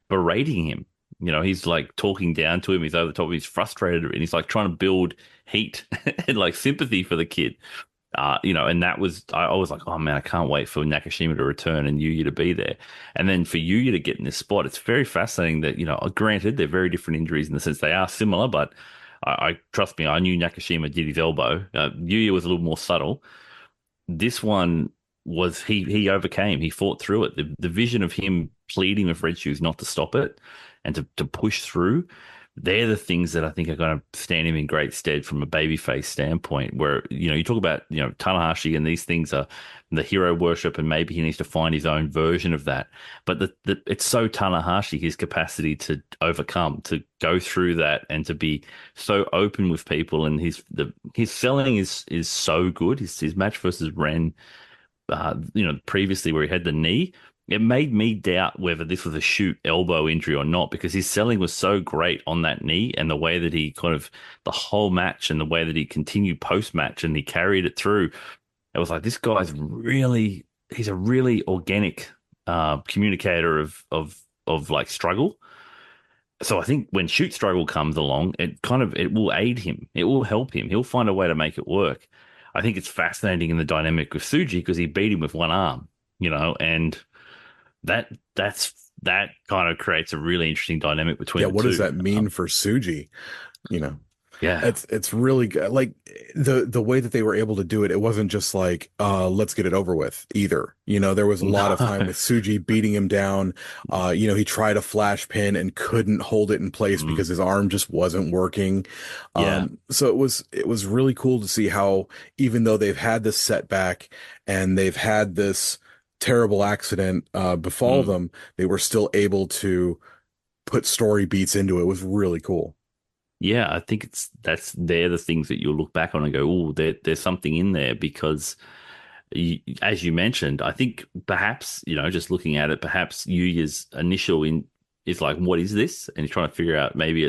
berating him. He's like talking down to him. He's over the top. He's frustrated, and he's like trying to build heat and like sympathy for the kid. And that was I was like, oh man, I can't wait for Nakashima to return and Yuya to be there. And then for Yuya to get in this spot, it's very fascinating that, granted, they're very different injuries in the sense they are similar, but I trust me, I knew Nakashima did his elbow. Yuya was a little more subtle. This one was he overcame. He fought through it. The vision of him pleading with Red Shoes not to stop it and to push through. They're the things that I think are going to stand him in great stead from a babyface standpoint. Where you talk about Tanahashi and these things are the hero worship, and maybe he needs to find his own version of that. But it's so Tanahashi, his capacity to overcome, to go through that, and to be so open with people, and his selling is so good. His match versus Ren, previously where he had the knee, it made me doubt whether this was a shoot elbow injury or not, because his selling was so great on that knee, and the way that he kind of the whole match and the way that he continued post match and he carried it through. It was like, this guy's he's a really organic communicator of like struggle. So I think when shoot struggle comes along, it will aid him. It will help him. He'll find a way to make it work. I think it's fascinating in the dynamic with Tsuji because he beat him with one arm, and that kind of creates a really interesting dynamic between the what two. does that mean for Tsuji? Yeah, it's really good. Like the way that they were able to do it, it wasn't just like let's get it over with either. There was a lot of time with Tsuji beating him down. He tried a flash pin and couldn't hold it in place because his arm just wasn't working. So it was really cool to see how, even though they've had this setback and they've had this terrible accident befall them, they were still able to put story beats into it. It was really cool. Yeah, I think they're the things that you'll look back on and go, oh, there's something in there, because as you mentioned, I think perhaps, just looking at it, perhaps Yuya's initial is like, what is this? And he's trying to figure out, maybe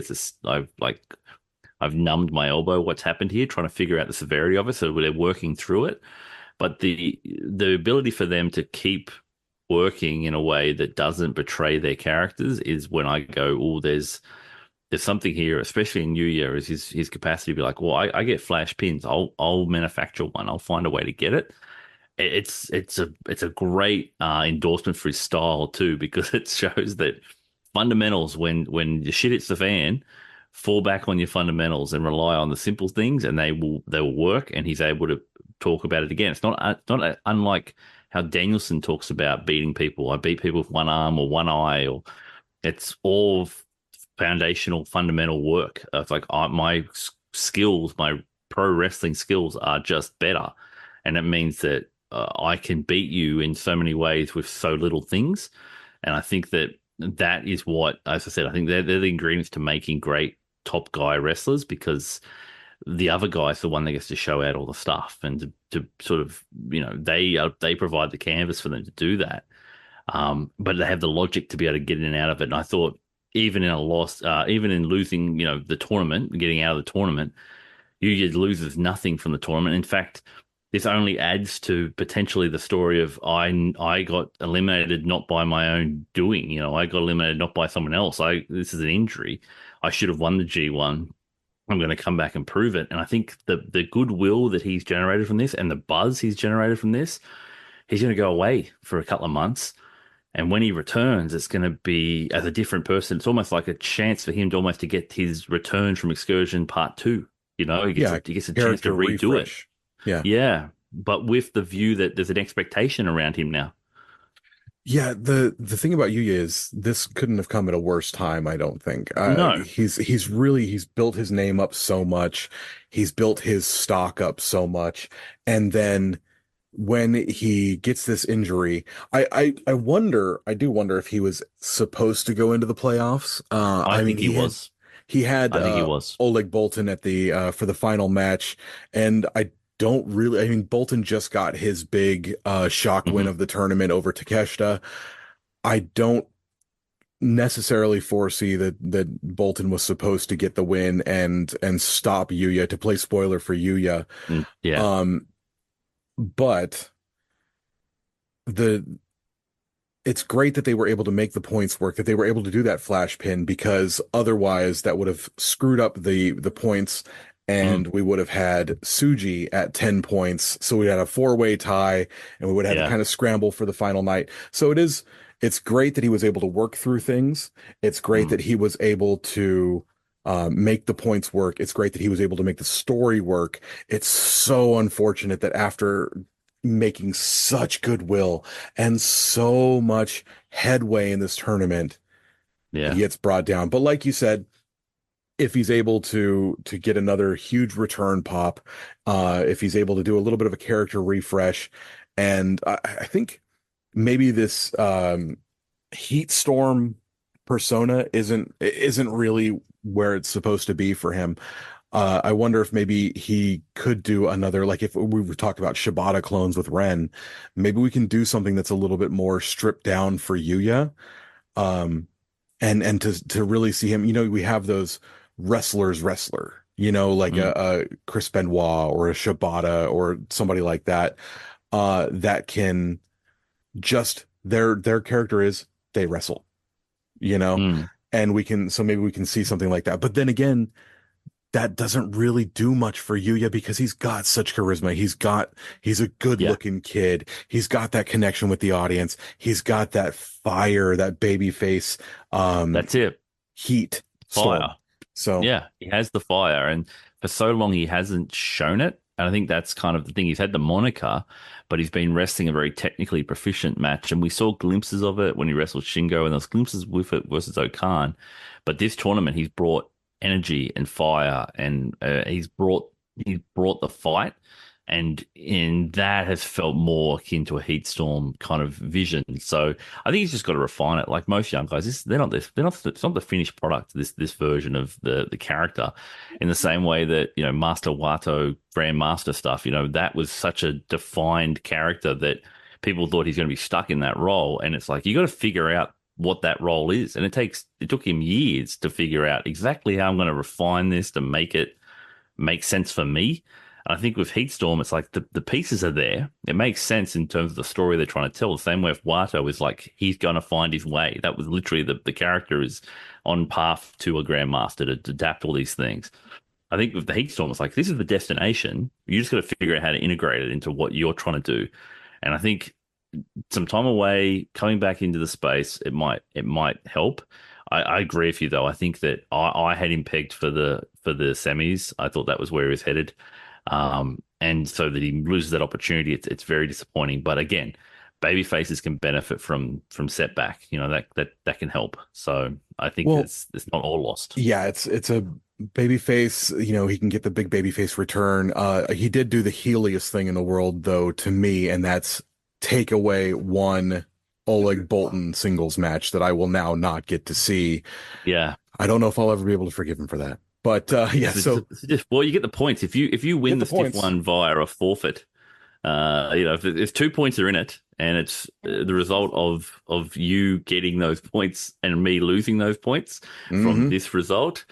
I've numbed my elbow. What's happened here? Trying to figure out the severity of it. So they're working through it. But the ability for them to keep working in a way that doesn't betray their characters is when I go, oh, there's something here, especially in Yuya, is his capacity to be like, well, I get flash pins. I'll manufacture one. I'll find a way to get it. It's a great endorsement for his style too, because it shows that fundamentals, when the shit hits the fan, fall back on your fundamentals and rely on the simple things, and they will work. And he's able to talk about it again. It's not unlike how Danielson talks about beating people. I beat people with one arm or one eye, or it's all foundational, fundamental work. It's like my skills, my pro wrestling skills are just better, and it means that I can beat you in so many ways with so little things. And I think that is what, as I said, I think they're the ingredients to making great top guy wrestlers, because the other guy's the one that gets to show out all the stuff and to sort of, they provide the canvas for them to do that. But they have the logic to be able to get in and out of it. And I thought, even in a loss, even in losing, the tournament, getting out of the tournament, Yuya loses nothing from the tournament. In fact, this only adds to potentially the story of I got eliminated not by my own doing. I got eliminated not by someone else. This is an injury. I should have won the G1. I'm going to come back and prove it. And I think the goodwill that he's generated from this and the buzz he's generated from this, he's going to go away for a couple of months. And when he returns, it's going to be as a different person. It's almost like a chance for him to get his return from Excursion Part 2. He gets a chance to redo refresh. it. Yeah. But with the view that there's an expectation around him now. Yeah, the thing about Yuya is this couldn't have come at a worse time, I don't think. No. He's built his name up so much. He's built his stock up so much. And then when he gets this injury, I do wonder if he was supposed to go into the playoffs. I think he was. He had I think he was. Oleg Boltin at the for the final match, and Boltin just got his big shock win of the tournament over Takeshita. I don't necessarily foresee that Boltin was supposed to get the win and stop Yuya, to play spoiler for Yuya. Yeah. But it's great that they were able to make the points work, that they were able to do that flash pin, because otherwise that would have screwed up the points, and we would have had Tsuji at 10 points. So we had a 4-way tie, and we would have to kind of scramble for the final night. So it's great that he was able to work through things. It's great that he was able to make the points work. It's great that he was able to make the story work. It's so unfortunate that after making such goodwill and so much headway in this tournament, he Yeah. gets brought down. But like you said, if he's able to get another huge return pop, if he's able to do a little bit of a character refresh, and I think maybe this heat storm persona isn't really where it's supposed to be for him. I wonder if maybe he could do another, like if we talked about Shibata clones with Ren, maybe we can do something that's a little bit more stripped down for Yuya. Um, and to really see him, we have those wrestler, like Mm. a Chris Benoit or a Shibata or somebody like that, that can just their character is they wrestle, you know, Mm. and so maybe we can see something like that. But then again, that doesn't really do much for Yuya because he's got such charisma. He's a good Yeah. looking kid. He's got that connection with the audience. He's got that fire, that baby face, um, That's it. heat storm. Fire. So, Yeah, he has the fire, and for so long he hasn't shown it. And I think that's kind of the thing. He's had the moniker, but he's been wrestling a very technically proficient match, and we saw glimpses of it when he wrestled Shingo, and those glimpses with it versus Okan. But this tournament, he's brought energy and fire, and he's brought the fight, and in that has felt more akin to a heat storm kind of vision. So I think he's just got to refine it. Like most young guys, it's not the finished product. This version of the character, in the same way that Master Wato Grandmaster stuff. That was such a defined character that people thought he's going to be stuck in that role, and it's like you got to figure out what that role is, and it took him years to figure out exactly how I'm going to refine this to make it make sense for me. I think with Heatstorm, it's like the pieces are there. It makes sense in terms of the story they're trying to tell. The same way with Wato is like he's going to find his way. That was literally the character is on path to a Grandmaster to adapt all these things. I think with the Heatstorm, it's like this is the destination. You just got to figure out how to integrate it into what you're trying to do. And I think some time away, coming back into the space, it might help. I agree with you though. I think that I had him pegged for the semis. I thought that was where he was headed. And so that he loses that opportunity, it's very disappointing. But again, baby faces can benefit from setback. That can help. So I think well, it's not all lost. yeah, it's a baby face, he can get the big baby face return. He did do the heeliest thing in the world though, to me, and that's take away one Oleg Bolton singles match that I will now not get to see. Yeah. I don't know if I'll ever be able to forgive him for that. But yeah, so Well, you get the points if you win get the the stiff points. one via a forfeit. If 2 points are in it, and it's the result of you getting those points and me losing those points from Hmm. this result,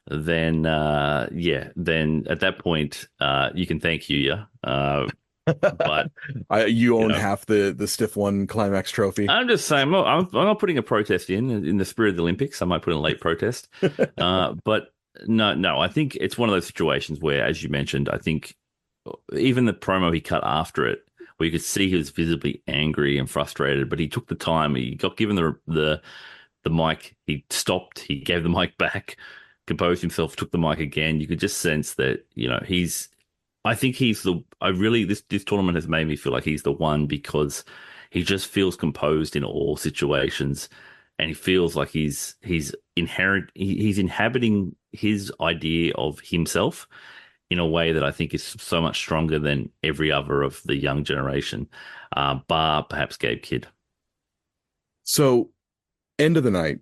then then at that point you can thank Yuya. But You you own know, half the stiff one Climax trophy. I'm just saying, I'm not putting a protest in the spirit of the Olympics. I might put in a late protest, but no, I think it's one of those situations where, as you mentioned, I think even the promo he cut after it, where you could see he was visibly angry and frustrated, but he took the time. He got given the mic. He stopped. He gave the mic back, composed himself, took the mic again. You could just sense that he's. I think he's the. I really this tournament has made me feel like he's the one because he just feels composed in all situations, and he feels like he's inhabiting his idea of himself in a way that I think is so much stronger than every other of the young generation, bar perhaps Gabe Kidd. So end of the night,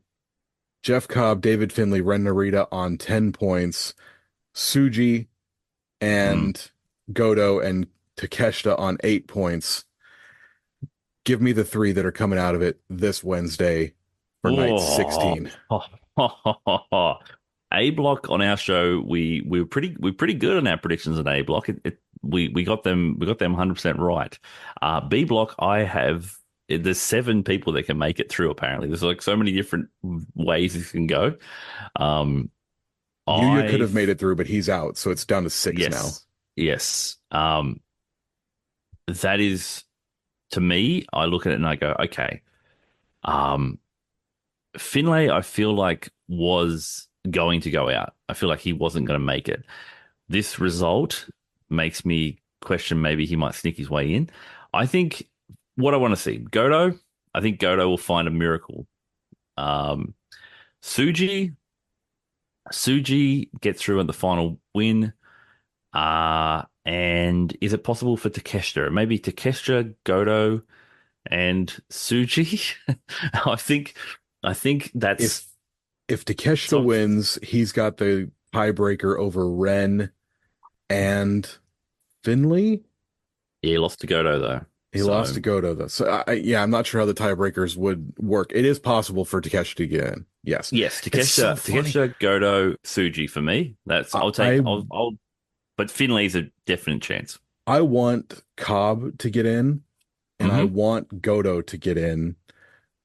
Jeff Cobb, David Finlay, Ren Narita on 10 points, Suji Mm. and Goto and Takeshita on 8 points. Give me the three that are coming out of it this Wednesday for night Oh. 16. A block on our show, we we're pretty good on our predictions on A block. We got them 100% right. B block, there's 7 people that can make it through. Apparently, there's like so many different ways this can go. Um, Yuya could have I've made it through, but he's out, so it's down to 6 now. yes. That is to me. I look at it and I go, okay. Um, Finlay, I feel like was going to go out. I feel like he wasn't going to make it. This result makes me question maybe he might sneak his way in. I think what I want to see, Goto, I think Goto will find a miracle. Um, Suji, Suji gets through in the final win. And is it possible for Takeshita? Maybe Takeshita, Goto, and Suji? I think I think If that's if Takeshita some. wins, he's got the tiebreaker over Ren and Finley. Yeah, he lost to Goto though. He lost So to Goto though. So yeah, I'm not sure how the tiebreakers would work. It is possible for Takeshi to get in. Yes. yes, It's so Takeshita, funny. Takeshita, Goto, Suji for me. That's I I'll take. I, I'll. But Finley's a definite chance. I want Cobb to get in and I Hmm. want Goto to get in.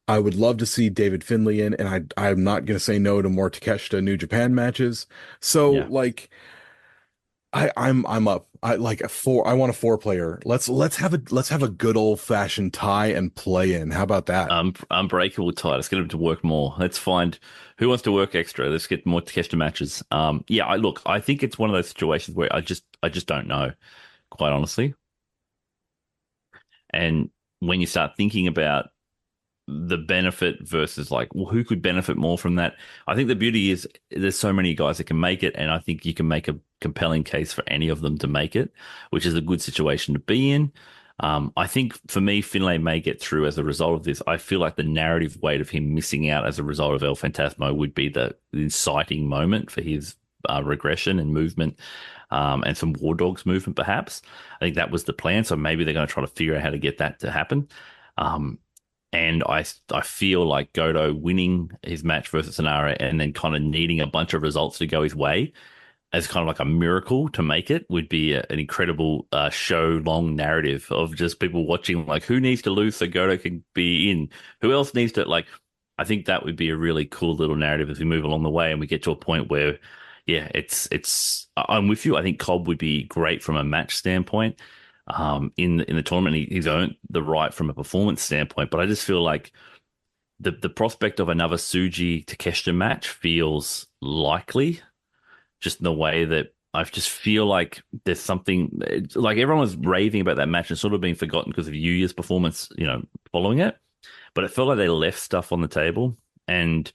I would love to see David Finley in, and I'm not going to say no to more Takeshita New Japan matches. So Yeah. like I'm up. I like a four. I want a four player. Let's have a good old fashioned tie and play in. How about that? Unbreakable tie. Let's get him to work more. Let's find who wants to work extra. Let's get more Takeshita matches. Yeah. I think it's one of those situations where I just don't know, quite honestly. And when you start thinking about the benefit versus like, well, who could benefit more from that? I think the beauty is there's so many guys that can make it, and I think you can make a compelling case for any of them to make it, which is a good situation to be in. I think for me, Finlay may get through as a result of this. I feel like the narrative weight of him missing out as a result of El Fantasmo would be the inciting moment for his regression and movement, and some War Dogs movement, perhaps. I think that was the plan. So maybe they're going to try to figure out how to get that to happen. Um, and I feel like Goto winning his match versus Sonara and then kind of needing a bunch of results to go his way as kind of like a miracle to make it would be an incredible show long narrative of just people watching like who needs to lose so Goto can be in, who else needs to like. I think that would be a really cool little narrative as we move along the way and we get to a point where yeah, it's I'm with you. I think Cobb would be great from a match standpoint. In the tournament, he's earned the right from a performance standpoint, but I just feel like the prospect of another Suji Takeshita match feels likely, just in the way that I just feel like there's something like everyone was raving about that match and sort of being forgotten because of Yuya's performance, following it. But it felt like they left stuff on the table, and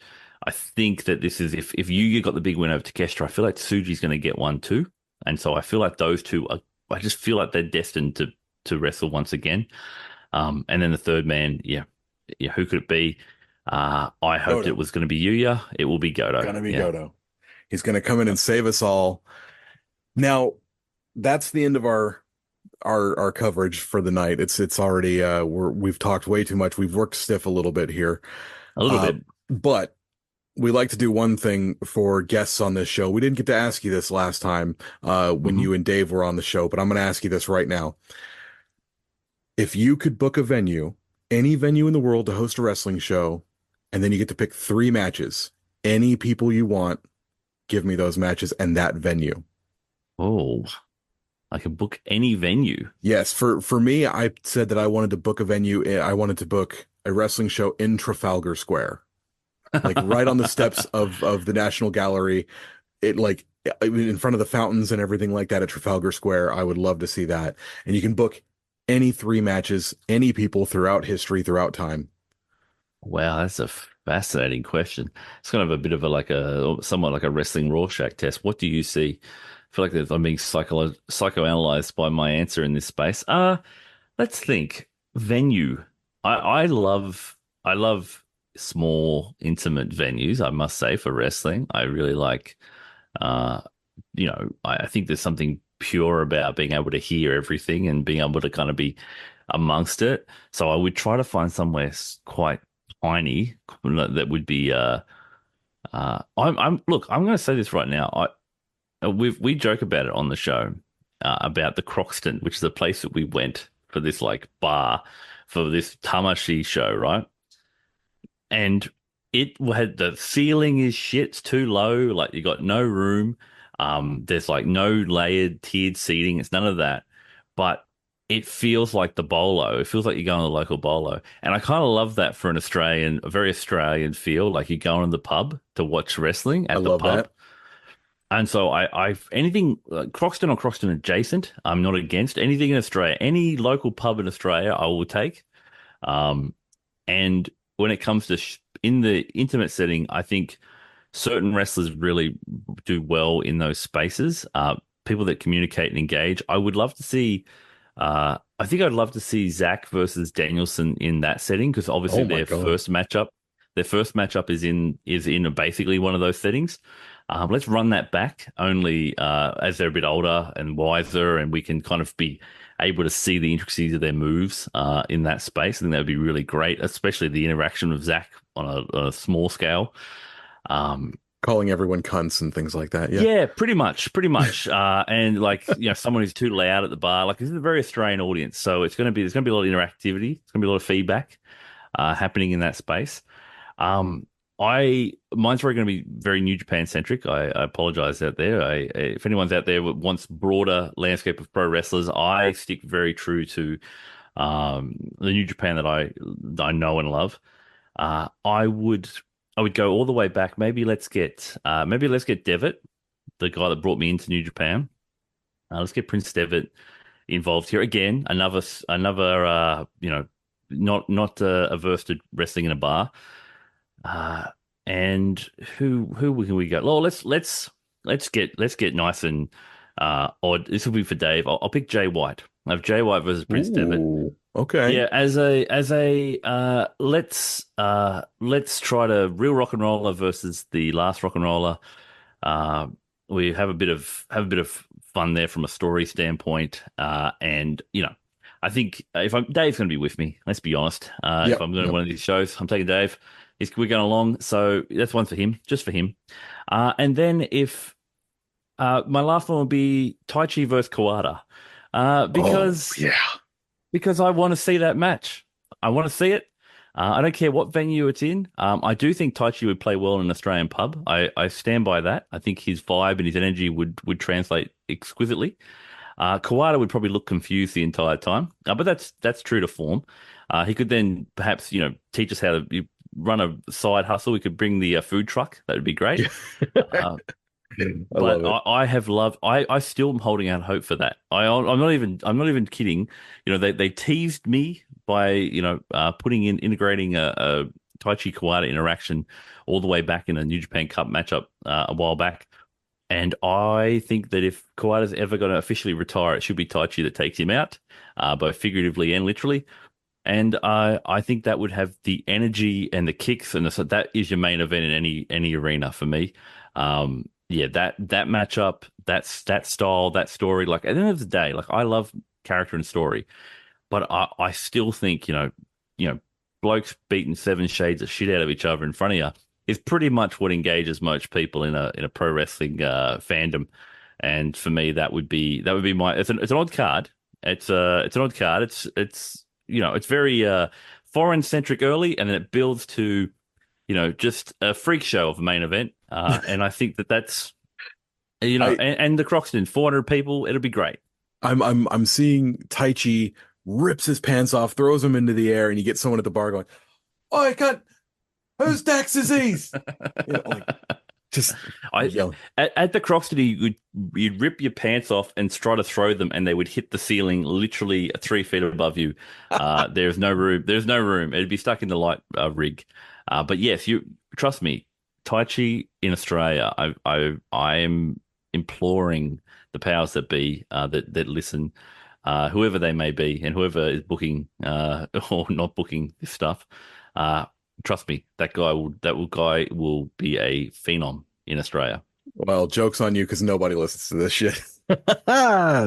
I think that this is if Yuya got the big win over Takeshita, I feel like Suji's going to get one too, and so I feel like those two are. I just feel like they're destined to wrestle once again. And then the third man, yeah, yeah, who could it be? I hoped it Goto. was going to be Yuya. It will be Goto. Gonna be Yeah, Goto. He's gonna come in and save us all. Now, that's the end of our coverage for the night. It's already we've talked way too much. We've worked stiff a little bit here. a little Uh, bit. but we like to do one thing for guests on this show. We didn't get to ask you this last time when Hmm. you and Dave were on the show, but I'm going to ask you this right now. If you could book a venue, any venue in the world to host a wrestling show, and then you get to pick three matches, any people you want, give me those matches and that venue. Oh, I can book any venue. Yes, for me, I said that I wanted to book a venue. I wanted to book a wrestling show in Trafalgar Square, like right on the steps of the National Gallery. It like in front of the fountains and everything like that at Trafalgar Square. I would love to see that. And you can book any three matches, any people throughout history, throughout time. Wow, that's a fascinating question. It's kind of a bit of somewhat like a wrestling Rorschach test. What do you see? I feel like I'm being psychoanalyzed by my answer in this space. Let's think. Venue. I love small, intimate venues, I must say, for wrestling. I really like uh I think there's something pure about being able to hear everything and being able to kind of be amongst it. So I would try to find somewhere quite tiny that would be I'm look, I'm going to say this right now. We joke about it on the show about the Croxton, which is a place that we went for this like bar for this Tamashi show, right? And it had the ceiling is shit, it's too low, like you got no room. There's like no layered tiered seating, it's none of that. But it feels like the bolo. It feels like you're going to the local bolo. And I kind of love that for an Australian, a very Australian feel, like you're going to the pub to watch wrestling I at the love pub. that. And so I've anything Croxton or Croxton adjacent, I'm not against anything in Australia. Any local pub in Australia, I will take. Um, and when it comes to in the intimate setting, I think certain wrestlers really do well in those spaces. People that communicate and engage. I would love to see. I think I'd love to see Zach versus Danielson in that setting because obviously Oh my God. their first matchup is in basically one of those settings. Let's run that back only as they're a bit older and wiser, and we can kind of be able to see the intricacies of their moves in that space. I think that would be really great, especially the interaction with Zach on a small scale. Um, Calling everyone cunts and things like that. Yeah. yeah, pretty much, pretty much. And like, someone who's too loud at the bar, like this is a very Australian audience, so there's going to be a lot of interactivity. It's going to be a lot of feedback happening in that space. Um, mine's very going to be very New Japan centric. I apologize out there. If anyone's out there that wants broader landscape of pro wrestlers, I stick very true to the New Japan that I know and love. Uh, I would I would go all the way back. Maybe let's get Devitt, the guy that brought me into New Japan. Let's get Prince Devitt involved here again. Another not averse to wrestling in a bar. Uh, and who can we go? Oh, let's get nice and odd. This will be for Dave. I'll pick Jay White. I have Jay White versus Prince Devitt. Ooh, okay. Yeah, let's try to real rock and roller versus the last rock and roller. Uh, we have a bit of fun there from a story standpoint, and I think if Dave's going to be with me, let's be honest. If Yep. I'm going to Yep. one of these shows, I'm taking Dave. We're going along, so that's one for him, just for him. And then if my last one will be Taichi versus Kawada, Oh, because yeah. I want to see that match. I want to see it. I don't care what venue it's in. I do think Taichi would play well in an Australian pub. I stand by that. I think his vibe and his energy would translate exquisitely. Kawada would probably look confused the entire time, but that's true to form. He could then perhaps teach us how to run a side hustle. We could bring the food truck. That would be great. Yeah. Uh, I love but it. I have loved. I still am holding out hope for that. I'm not even kidding. They teased me by putting in integrating a Taichi Kawada interaction all the way back in a New Japan Cup matchup a while back. And I think that if Kawada's ever going to officially retire, it should be Taichi that takes him out, both figuratively and literally. And I think that would have the energy and the kicks, and so that is your main event in any arena for me. Yeah, that matchup, that style, that story. Like at the end of the day, like I love character and story, but I still think blokes beating seven shades of shit out of each other in front of you is pretty much what engages most people in a pro wrestling fandom. And for me, that would be my. It's an odd card. It's an odd card. It's very foreign centric early, and then it builds to just a freak show of a main event. And I think that's I and the Croxton 400 people, it'll be great. I'm seeing Taichi rips his pants off, throws him into the air, and you get someone at the bar going, "Oh, I got who's Dax disease?" Like just I yelling. at the Croxton, you'd rip your pants off and try to throw them, and they would hit the ceiling literally 3 feet above you. There's no room. There's no room. It'd be stuck in the light rig. But yes, you trust me, Tai Chi in Australia. I am imploring the powers that be that listen, whoever they may be, and whoever is booking or not booking this stuff. Uh, Trust me, that guy will be a phenom in Australia. Well, joke's on you because nobody listens to this shit.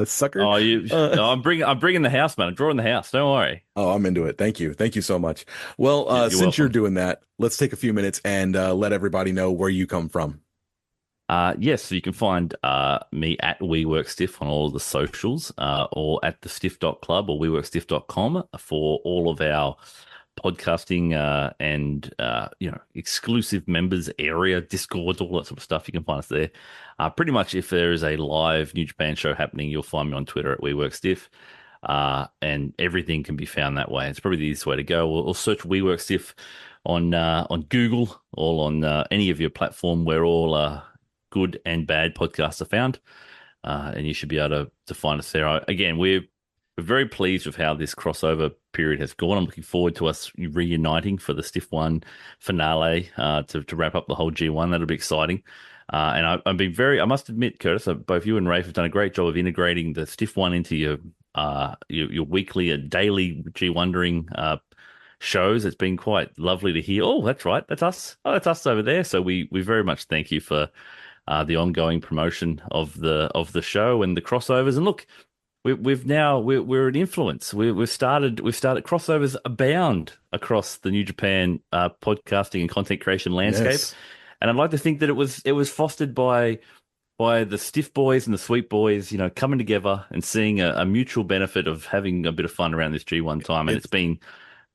Sucker. Oh, Uh, I'm bringing the house, man. I'm drawing the house. Don't worry. I'm into it. Thank you. Thank you so much. Well, You're since you're welcome. doing that, let's take a few minutes and let everybody know where you come from. Yes, so you can find me at WeWorkStiff on all of the socials, or at the stiff.club or WeWorkStiff.com for all of our podcasting and exclusive members area, Discords, all that sort of stuff. You can find us there. Pretty much if there is a live New Japan show happening, you'll find me on Twitter at WeWorkStiff. And everything can be found that way. It's probably the easiest way to go. Or search WeWorkStiff on Google or on any of your platform. We're all good and bad podcasts are found, and you should be able to find us there. Again, we're very pleased with how this crossover period has gone. I'm looking forward to us reuniting for the Stiff One finale to wrap up the whole G1. That'll be exciting. And I've been I must admit, Curtis, both you and Rafe have done a great job of integrating the Stiff One into your weekly and daily G1ndering shows. It's been quite lovely to hear. Oh, that's right, that's us. Oh, that's us over there. So we very much thank you for the ongoing promotion of the show and the crossovers. And look, we're an influence. We've started crossovers abound across the New Japan podcasting and content creation landscape. Yes. And I'd like to think that it was fostered by the Stiff Boys and the Sweet Boys, coming together and seeing a mutual benefit of having a bit of fun around this G1 time. And it's been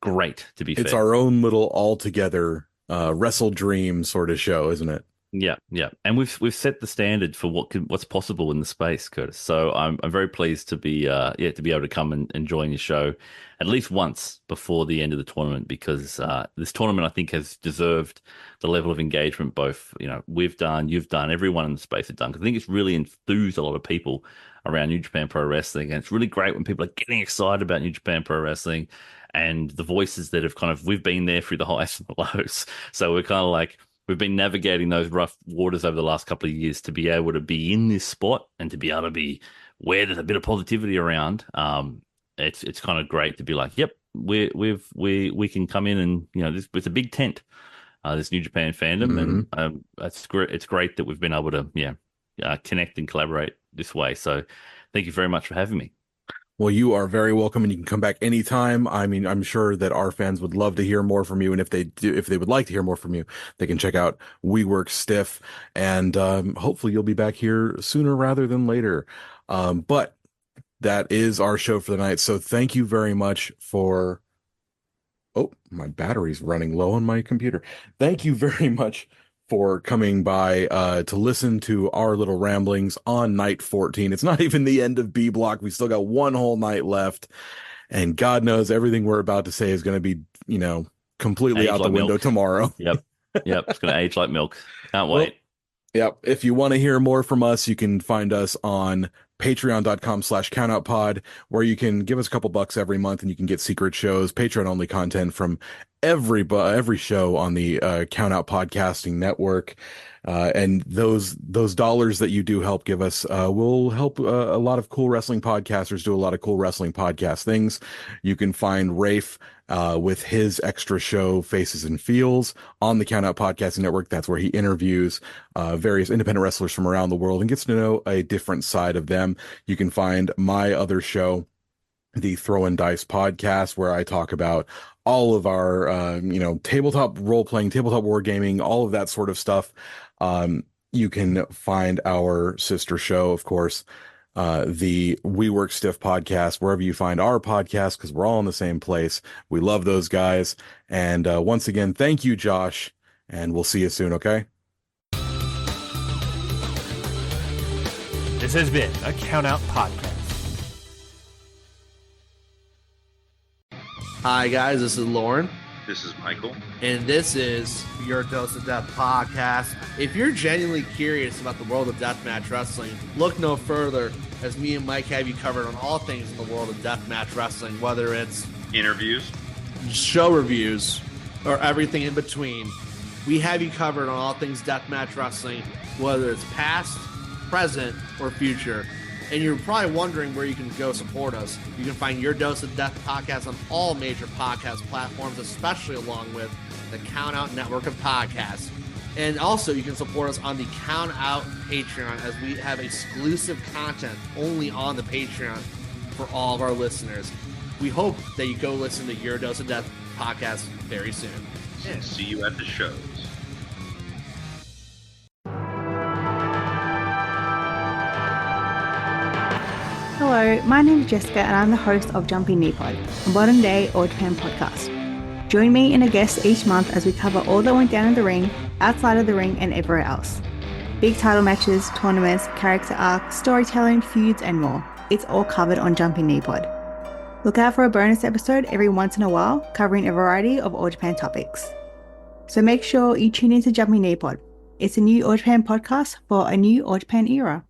great, to be fair. It's our own little all-together Wrestle Dream sort of show, isn't it? Yeah. And we've set the standard for what's possible in the space, Curtis. So I'm very pleased to be to be able to come and join your show at least once before the end of the tournament, because this tournament, I think, has deserved the level of engagement both we've done, you've done, everyone in the space has done. Because I think it's really enthused a lot of people around New Japan Pro Wrestling, and it's really great when people are getting excited about New Japan Pro Wrestling and the voices that have we've been there through the highs and the lows. So we're kind of like, we've been navigating those rough waters over the last couple of years to be able to be in this spot and to be able to be where there's a bit of positivity around. It's kind of great to be like, yep, we can come in and it's a big tent, this New Japan fandom, and it's great that we've been able to connect and collaborate this way. So thank you very much for having me. Well, you are very welcome, and you can come back anytime. I mean, I'm sure that our fans would love to hear more from you, and if they would like to hear more from you, they can check out WeWorkStiff, and hopefully you'll be back here sooner rather than later. But that is our show for the night. So thank you very much for. Oh, my battery's running low on my computer. Thank you very much for coming by to listen to our little ramblings on night 14. It's not even the end of B Block. We still got one whole night left, and God knows everything we're about to say is going to be, completely Age out like the window milk. tomorrow. Yep. It's going to age like milk. Can't wait. Yep. If you want to hear more from us, you can find us on patreon.com/countoutpod, where you can give us a couple bucks every month and you can get secret shows, Patreon only content from every show on the Count Out Podcasting Network. And those dollars that you do help give us will help a lot of cool wrestling podcasters do a lot of cool wrestling podcast things. You can find Rafe with his extra show, Faces and Feels, on the Count Out Podcasting Network. That's where he interviews various independent wrestlers from around the world and gets to know a different side of them. You can find my other show, the Throw and Dice podcast, where I talk about all of our, tabletop role-playing, tabletop wargaming, all of that sort of stuff. You can find our sister show, of course, the WeWorkStiff podcast, wherever you find our podcast, because we're all in the same place. We love those guys. And once again, thank you, Josh, and we'll see you soon, okay? This has been a Count Out Podcast. Hi, guys. This is Lauren. This is Michael. And this is Your Dose of Death podcast. If you're genuinely curious about the world of deathmatch wrestling, look no further, as me and Mike have you covered on all things in the world of deathmatch wrestling, whether it's Interviews, show reviews, or everything in between. We have you covered on all things deathmatch wrestling, whether it's past, present, or future. And you're probably wondering where you can go support us. You can find Your Dose of Death podcast on all major podcast platforms, especially along with the Count Out network of podcasts. And also, you can support us on the Count Out Patreon, as we have exclusive content only on the Patreon for all of our listeners. We hope that you go listen to Your Dose of Death podcast very soon. and see you at the shows. Hello, my name is Jessica and I'm the host of Jumping Knee Pod, a modern day All Japan podcast. Join me and a guest each month as we cover all that went down in the ring, outside of the ring and everywhere else. Big title matches, tournaments, character arcs, storytelling, feuds and more. It's all covered on Jumping Knee Pod. Look out for a bonus episode every once in a while covering a variety of All Japan topics. So make sure you tune into Jumping Knee Pod. It's a new All Japan podcast for a new All Japan era.